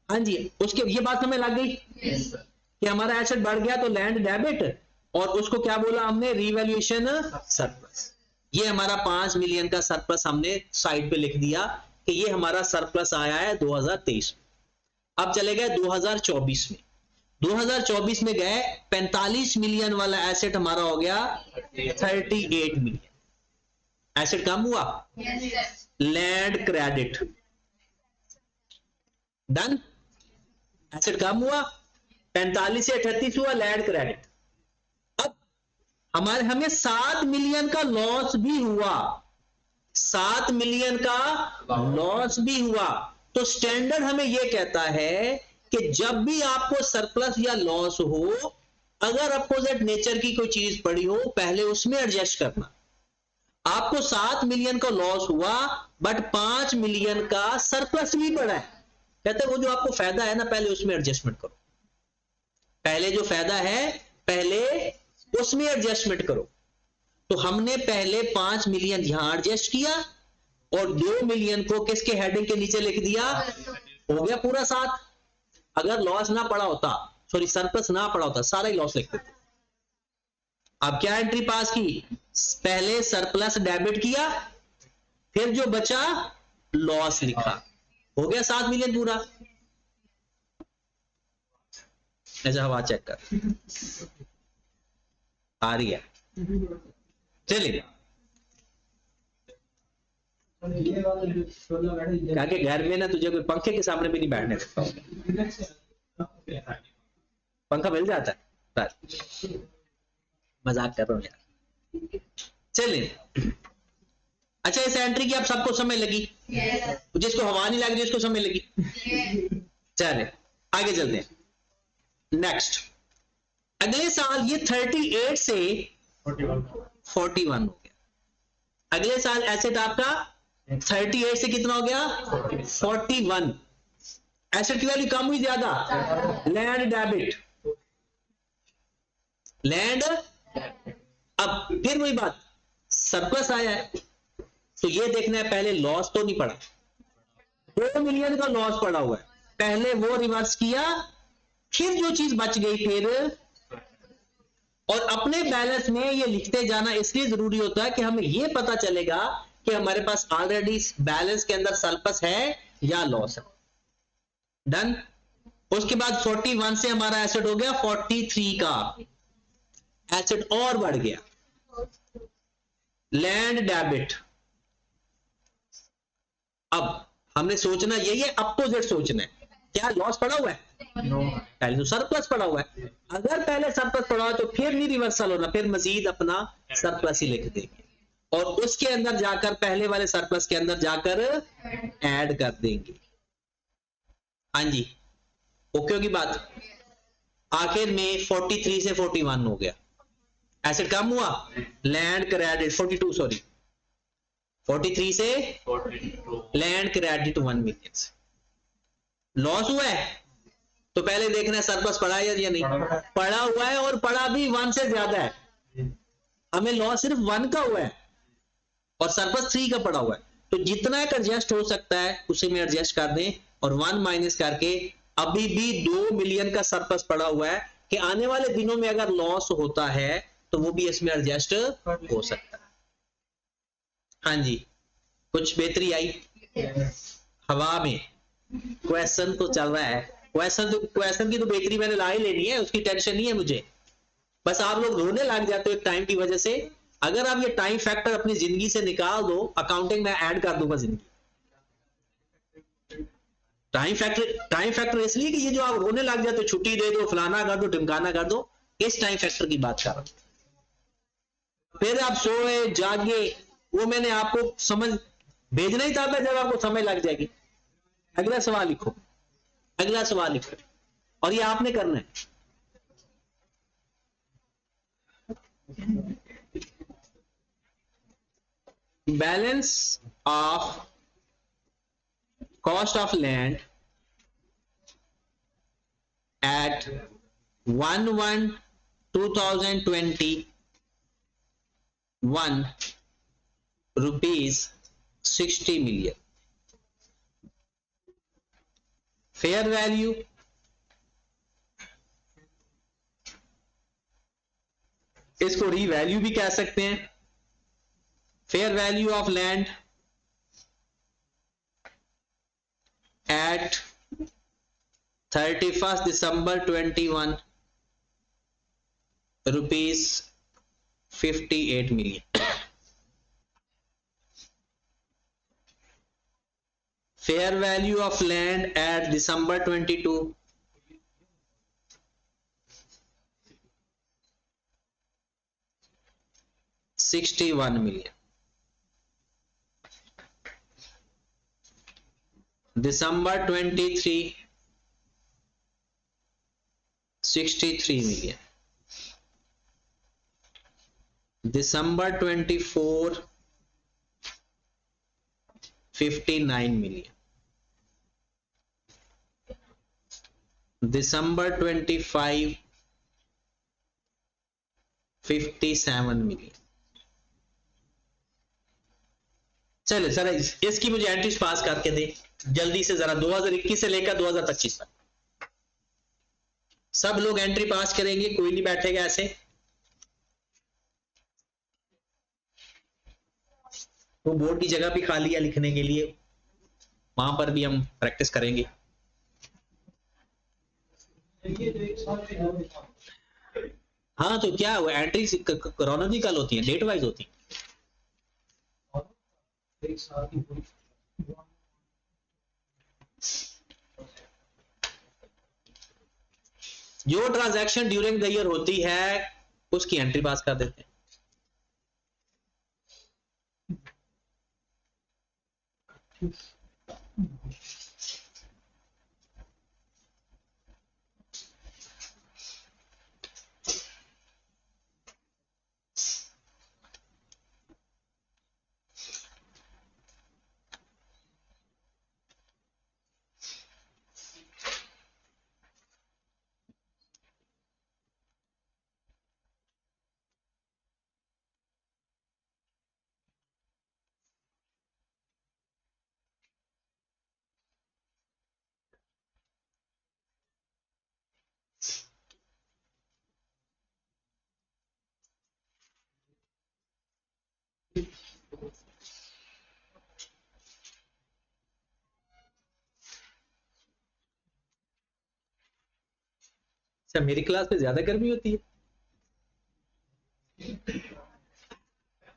हाँ जी, उसके ये बात हमें लग गई कि हमारा एसेट बढ़ गया तो लैंड डेबिट, और उसको क्या बोला हमने, रीवैल्यूएशन सरप्लस। ये हमारा 5 मिलियन का सरप्लस हमने साइड पे लिख दिया कि ये हमारा सरप्लस आया है 2023। अब चले गए 2024 में। 2024 में गए 45 मिलियन वाला एसेट हमारा हो गया 38 मिलियन। एसेट कम हुआ, लैंड क्रेडिट डन। एसेट कम हुआ, 45 से 38 हुआ लैंड क्रेडिट। अब हमें 7 मिलियन का लॉस भी हुआ, 7 मिलियन का लॉस भी हुआ। तो स्टैंडर्ड हमें यह कहता है कि जब भी आपको सरप्लस या लॉस हो, अगर अपोजिट नेचर की कोई चीज पड़ी हो, पहले उसमें एडजस्ट करना। आपको 7 मिलियन का लॉस हुआ बट 5 मिलियन का सरप्लस भी पड़ा है, कहते हैं वो जो आपको फायदा है ना, पहले उसमें एडजस्टमेंट करो। पहले जो फायदा है पहले उसमें एडजस्टमेंट करो। तो हमने पहले 5 मिलियन यहां एडजस्ट किया और 2 मिलियन को किसके हेडिंग के नीचे लिख दिया, हो गया पूरा 7। अगर लॉस ना पड़ा होता, सॉरी सरप्लस ना पड़ा होता, सारा ही लॉस लिख देते। अब क्या एंट्री पास की, पहले सरप्लस डेबिट किया, फिर जो बचा लॉस लिखा, हो गया 7 मिलियन पूरा। ऐसा हवा चेक कर आ रही है, चलिए। क्या कि घर में ना तुझे कोई पंखे के सामने भी नहीं बैठने देता, पंखा मिल जाता है, मजाक कर रहा हूं यार। चलिए, अच्छा इस एंट्री की आप सबको समझ लगी? जिसको हवा नहीं लग रही उसको समझ लगी? चलिए आगे चलते हैं। नेक्स्ट, अगले साल ये 38 से 41 हो गया। अगले साल एसेट आपका 38 से कितना हो गया, 41। एसेट की वैल्यू कम हुई ज्यादा, लैंड डेबिट, लैंड। अब फिर वही बात, सरप्लस आया है तो ये देखना है पहले लॉस तो नहीं पड़ा। 2 मिलियन का लॉस पड़ा हुआ है, पहले वो रिवर्स किया, फिर जो चीज बच गई फिर। और अपने बैलेंस में ये लिखते जाना इसलिए जरूरी होता है कि हमें ये पता चलेगा कि हमारे पास ऑलरेडी बैलेंस के अंदर सरप्लस है या लॉस है। डन। उसके बाद 41 से हमारा एसेट हो गया 43 का, एसेट और बढ़ गया, लैंड डेबिट। अब हमने सोचना यही है, अपोजिट सोचना है। क्या लॉस पड़ा हुआ है? पहले तो सरप्लस पड़ा हुआ है। अगर पहले सरप्लस पड़ा हुआ तो फिर नहीं रिवर्सल होना, फिर मजीद अपना सरप्लस ही लिख देंगे और उसके अंदर जाकर पहले वाले सरप्लस के अंदर जाकर ऐड कर देंगे। हाँ जी, ओके होगी बात। आखिर में 43 से 41 हो गया, एसेट कम हुआ, लैंड क्रेडिट 42, सॉरी 43 से 42, लैंड क्रेडिट 1 मिलियन से। लॉस हुआ है तो पहले देखना है सरप्लस पड़ा है या नहीं पड़ा हुआ है, और पड़ा भी 1 से ज्यादा है। हमें लॉस सिर्फ 1 का हुआ है और सरप्लस 3 का पड़ा हुआ है, तो जितना एक एडजस्ट हो सकता है उसे में एडजस्ट कर दें और 1 माइनस करके अभी भी 2 मिलियन का सरप्लस पड़ा हुआ है कि आने वाले दिनों में अगर लॉस होता है तो वो भी इसमें एडजस्ट हो सकता है। हाँ जी, कुछ बेहतरी आई? हवा में क्वेश्चन तो चल रहा है, क्वेश्चन की तो बेहतरी मैंने ला ही लेनी है, उसकी टेंशन नहीं है मुझे। बस आप लोग रोने लग जाते हो एक टाइम की वजह से। अगर आप ये टाइम फैक्टर अपनी जिंदगी से निकाल दो, अकाउंटिंग में ऐड कर दूंगा जिंदगी। टाइम फैक्टर इसलिए कि ये जो आप रोने लग जाते हो, छुट्टी दे दो, फलाना कर दो, ढिमकाना कर दो, इस टाइम फैक्टर की बात कर रहा हूं। फिर आप सोए जागे, वो मैंने आपको समझ भेजना ही था जब आपको समझ लग जाएगी। अगला सवाल लिखो, अगला सवाल लिखो, और ये आपने करना है। Balance of cost of land at 1/1/2021 rupees 60 million. Fair value इसको रीवैल्यू भी कह सकते हैं। Fair value of land at 31 December 21, rupees 58 million. Fair value of land at December 22, 61 million. December 23, 63 million. December 24, 59 million. December 25, 57 million. चले sir इसकी मुझे entries pass करके दे जल्दी से जरा 2021 से लेकर 2025 तक सब लोग एंट्री पास करेंगे, कोई नहीं बैठेगा ऐसे। वो बोर्ड की जगह भी खाली है लिखने के लिए, वहां पर भी हम प्रैक्टिस करेंगे। हाँ तो क्या वो एंट्री क्रोनोलॉजिकल होती है, डेट वाइज होती है। जो ट्रांजैक्शन ड्यूरिंग द ईयर होती है उसकी एंट्री पास कर देते हैं। अच्छा मेरी क्लास में ज्यादा गर्मी होती है?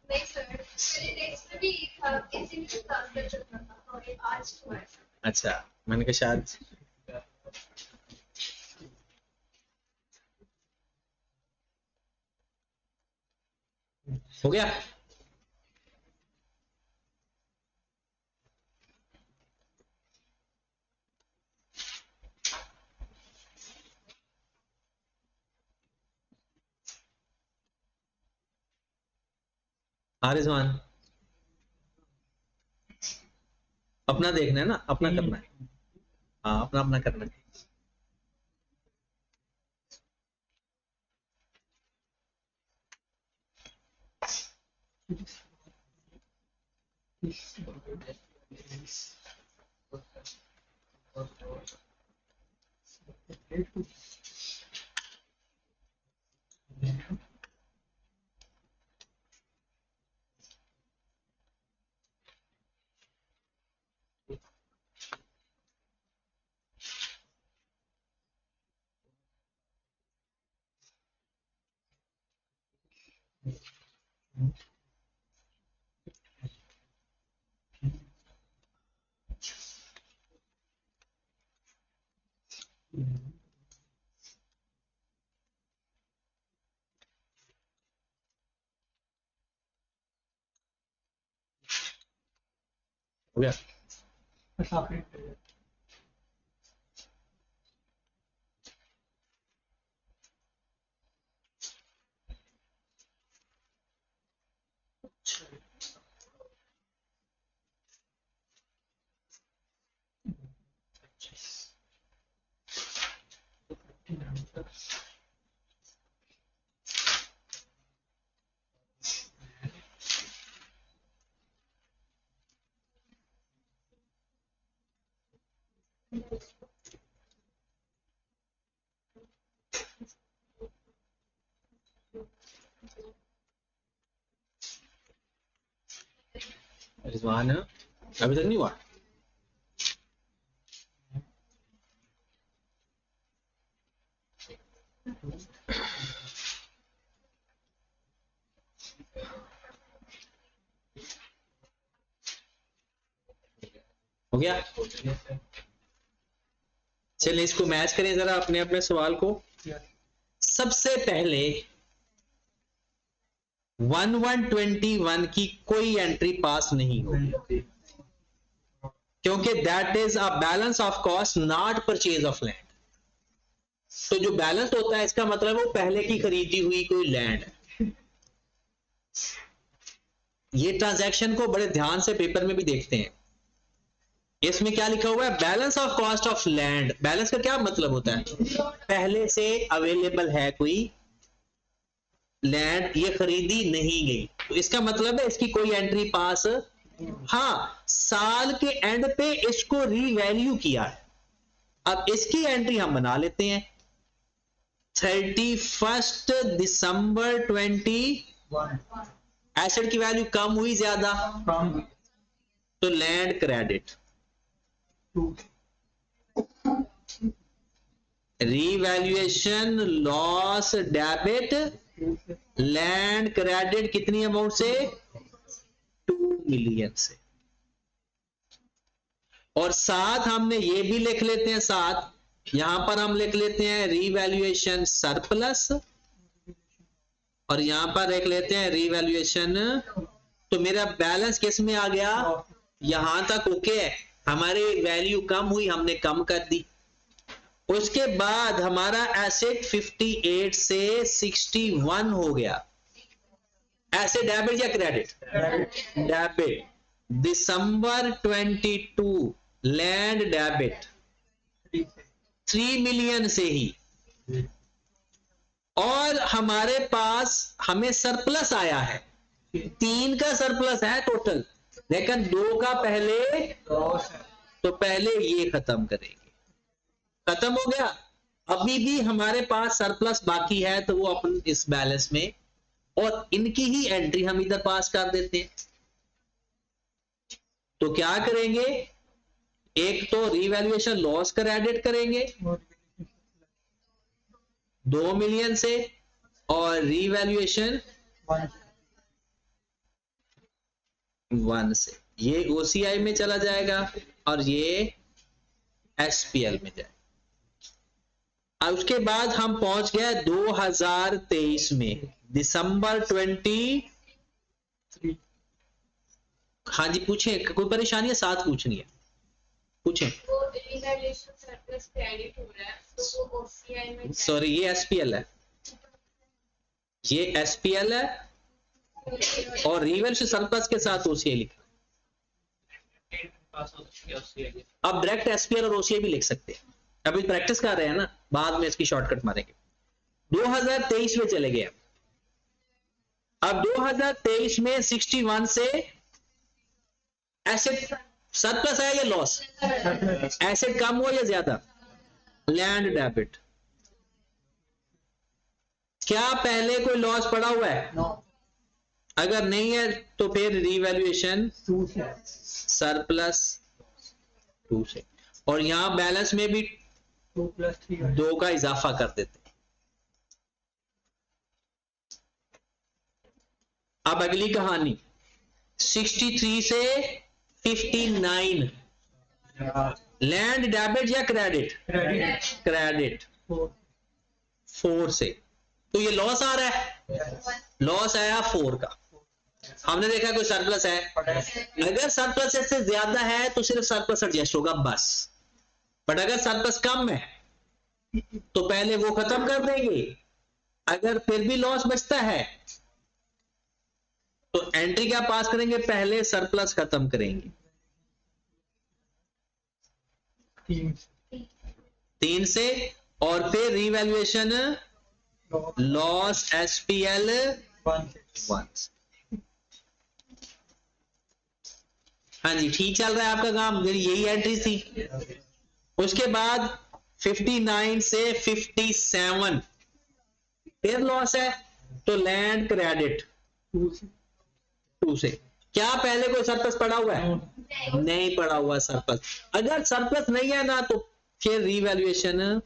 नहीं सर, मेरे नेक्स्ट में भी था, इसी में क्लास में चल रहा था और ये आज हुआ है। अच्छा मैंने कहा शायद हो गया। हाँ रिजवान अपना देखना है ना, अपना करना है। हाँ अपना अपना करना है। हो गया। रिजवान अभी तक नहीं हुआ? हो गया? चलिए इसको मैच करें जरा अपने अपने सवाल को। सबसे पहले 1121 की कोई एंट्री पास नहीं होगी, क्योंकि that is a balance of cost not purchase of land. तो जो बैलेंस होता है इसका मतलब वो पहले की खरीदी हुई कोई लैंड है। ये ट्रांजैक्शन को बड़े ध्यान से पेपर में भी देखते हैं। इसमें क्या लिखा हुआ है? Balance of cost of land. Balance का क्या मतलब होता है? पहले से अवेलेबल है कोई लैंड, ये खरीदी नहीं गई, तो इसका मतलब है इसकी कोई एंट्री पास। हाँ, साल के एंड पे इसको रीवैल्यू किया है। अब इसकी एंट्री हम बना लेते हैं 31 दिसंबर 21। एसेट की वैल्यू कम हुई ज्यादा, तो land credit. Revaluation loss debit, land credit कितनी अमाउंट से? 2 मिलियन से। और साथ हमने ये भी लिख लेते हैं, साथ यहां पर हम लिख लेते हैं रीवैल्यूएशन सरप्लस, और यहां पर लिख लेते हैं रीवैल्यूएशन। तो मेरा बैलेंस किस में आ गया? यहां तक ओके है, हमारी वैल्यू कम हुई, हमने कम कर दी। उसके बाद हमारा एसेट 58 से 61 हो गया। एसेट डेबिट या क्रेडिट? डेबिट। दिसंबर 22 लैंड डेबिट 3 मिलियन से ही। और हमारे पास हमें सरप्लस आया है, 3 का सरप्लस है टोटल, लेकिन 2 का पहले, तो पहले ये खत्म करेंगे। खत्म हो गया। अभी भी हमारे पास सरप्लस बाकी है, तो वो अपन इस बैलेंस में, और इनकी ही एंट्री हम इधर पास कर देते हैं। तो क्या करेंगे? एक तो रीवैल्यूएशन लॉस क्रेडिट करेंगे 2 मिलियन से, और रीवैल्यूएशन 1 से। ये ओसीआई में चला जाएगा और ये एसपीएल में जाएगा। और उसके बाद हम पहुंच गए 2023 में, दिसंबर 23। हाँ जी पूछे, कोई परेशानी है? साथ पूछनी है, पूछे। वो रिवैल्यूएशन सरप्लस क्रेडिट हो रहा है, तो वो ओसीआई में सॉरी, ये एसपीएल है, ये एसपीएल है, और रिवैल्यूएशन सरप्लस के साथ ओसीआई लिखा। अब डायरेक्ट एसपीएल और ओसीआई भी लिख सकते हैं। अभी प्रैक्टिस कर रहे हैं ना, बाद में इसकी शॉर्टकट मारेंगे। 2023 में चले गए। अब 2023 में 61 से एसेट सरप्लस है या लॉस? एसेट कम हुआ या ज्यादा? Land debit. क्या पहले कोई लॉस पड़ा हुआ है? अगर नहीं है तो फिर रीवैल्यूएशन सरप्लस 2 से, और यहां बैलेंस में भी 2 का इजाफा कर देते हैं। अब अगली कहानी 63 से 59, लैंड डेबिट या क्रेडिट? क्रेडिट 4 से। तो ये लॉस आ रहा है, लॉस आया 4 का। हमने देखा कोई सरप्लस है, अगर सरप्लस इससे ज्यादा है तो सिर्फ सरप्लस एडजस्ट होगा बस, बट अगर सरप्लस कम है तो पहले वो खत्म कर देंगे। अगर फिर भी लॉस बचता है तो एंट्री क्या पास करेंगे? पहले सरप्लस खत्म करेंगे 3 से, और फिर रीवैल्यूएशन लॉस एसपीएल 1। हाँ जी, ठीक चल रहा है आपका काम, मेरी यही एंट्री थी। उसके बाद 59 से 57 फिर लॉस है, तो लैंड क्रेडिट 2 से। क्या पहले कोई सरप्लस पड़ा हुआ है? नहीं पड़ा हुआ सरप्लस। अगर सरप्लस नहीं है ना तो फिर रीवैल्यूएशन,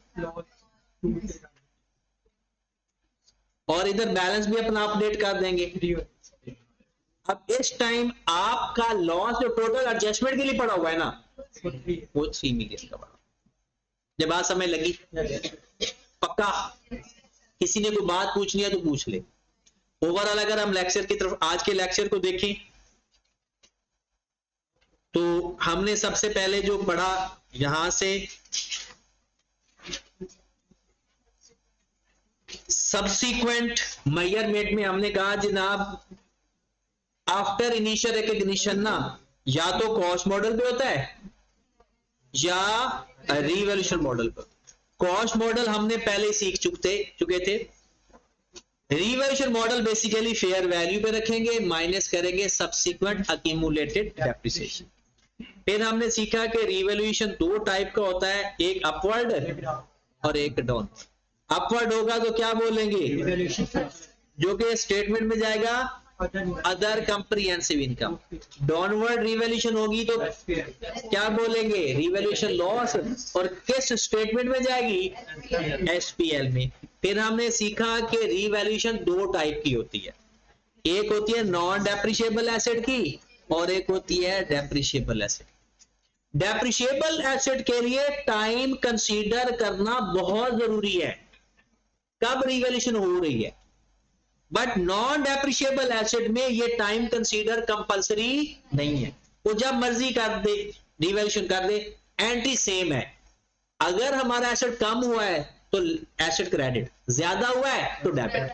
और इधर बैलेंस भी अपना अपडेट कर देंगे। अब इस टाइम आपका लॉस जो टोटल एडजस्टमेंट के लिए पड़ा हुआ है ना, वो 3 मिलियन का पड़ा। जब बात समझ लगी पक्का? किसी ने कोई बात पूछनी है तो पूछ ले। ओवरऑल अगर हम लेक्चर की तरफ, आज के लेक्चर को देखें तो हमने सबसे पहले जो पढ़ा, यहां से सब्सीक्वेंट मेजरमेंट में हमने कहा जनाब आफ्टर इनिशियल रिकग्निशन ना, या तो कॉस्ट मॉडल पे होता है या रिवॉल्यूशन मॉडल पे। कॉस्ट मॉडल हमने पहले सीख चुके थे। Revolution model basically fair value पे रखेंगे, माइनस करेंगे सब्सीक्वेंट अक्यूमुलेटेड डेप्रिसिएशन। फिर हमने सीखा कि रिवॉल्यूशन दो टाइप का होता है, एक अपवर्ड और एक डाउन। अपवर्ड होगा तो क्या बोलेंगे, जो कि स्टेटमेंट में जाएगा other comprehensive income. Downward revolution होगी तो क्या बोलेंगे, रिवॉल्यूशन लॉस, और किस स्टेटमेंट में जाएगी, एसपीएल में। फिर हमने सीखा कि रिवॉल्यूशन दो टाइप की होती है, एक होती है नॉन डेप्रिशिएबल एसेट की और एक होती है डेप्रिशिएबल एसेट। डेप्रिशिएबल एसेट के लिए टाइम कंसीडर करना बहुत जरूरी है, कब रिवॉल्यूशन हो रही है। बट नॉन डेप्रिशिएबल एसेट में ये टाइम कंसीडर कंपलसरी नहीं है, वो जब मर्जी कर दे रिवॉल्यूशन कर दे, एंट्री सेम है। अगर हमारा एसेट कम हुआ है तो एसेट क्रेडिट, ज्यादा हुआ है तो डेबिट।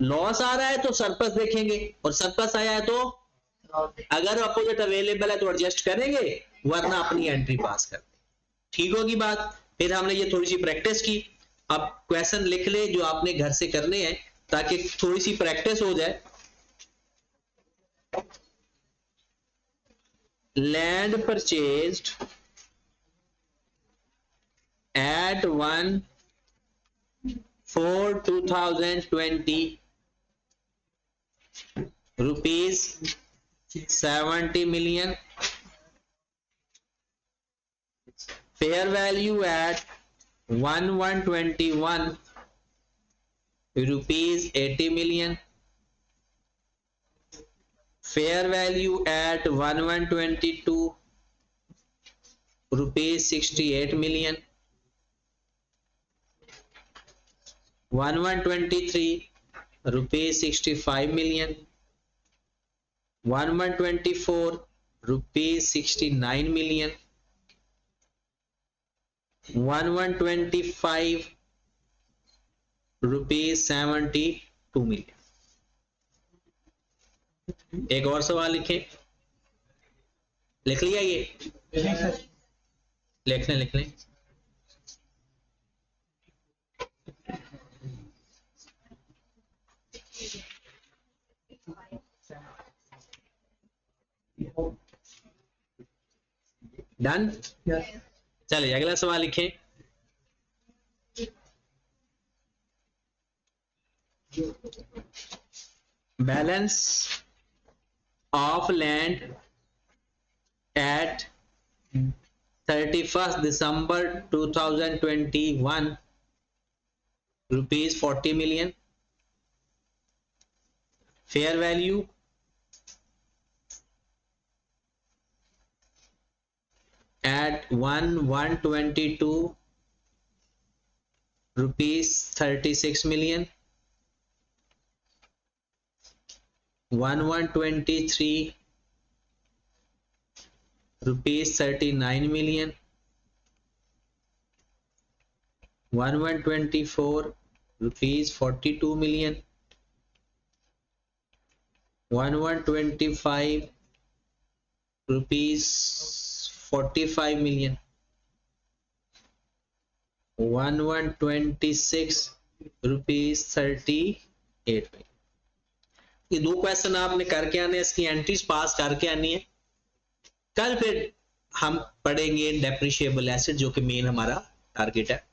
लॉस आ रहा है तो सरप्लस देखेंगे, और सरप्लस आया है तो अगर अपोजिट अवेलेबल है तो एडजस्ट करेंगे, वरना अपनी एंट्री पास कर दें। ठीक होगी बात। फिर हमने ये थोड़ी सी प्रैक्टिस की। अब क्वेश्चन लिख ले जो आपने घर से करने हैं, ताकि थोड़ी सी प्रैक्टिस हो जाए। Land purchased at 1/4/2020 rupees 70 million, fair value at 1/1/21 rupees 80 million, fair value at 1/1/22 rupees 68 million, 1/1/23 rupees 65 million, 1/1/24 rupees 69 million, 1/1/25 rupees 72 million। एक और सवाल लिखें, लिख लिया ये, लिख लें। डन। चलिए अगला सवाल लिखें। Balance of land at 31st December 2021 rupees 40 million, fair value at 1/1/22 rupees 36 million, 1/1/23 rupees 39 million, 1/1/24 rupees 42 million, 1/1/25 rupees 45 million, 1/1/26 rupees 38 million। ये दो क्वेश्चन आपने करके आने, इसकी एंट्रीज पास करके आनी है। कल फिर हम पढ़ेंगे डेप्रिशिएबल एसेट, जो कि मेन हमारा टारगेट है,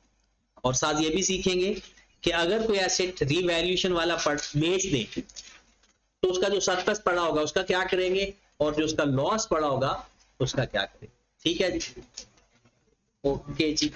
और साथ ये भी सीखेंगे कि अगर कोई एसेट रीवैल्यूएशन वाला बेच दे तो उसका जो सरप्लस पड़ा होगा उसका क्या करेंगे, और जो उसका लॉस पड़ा होगा उसका क्या करेंगे। ठीक है जी, ओके जी।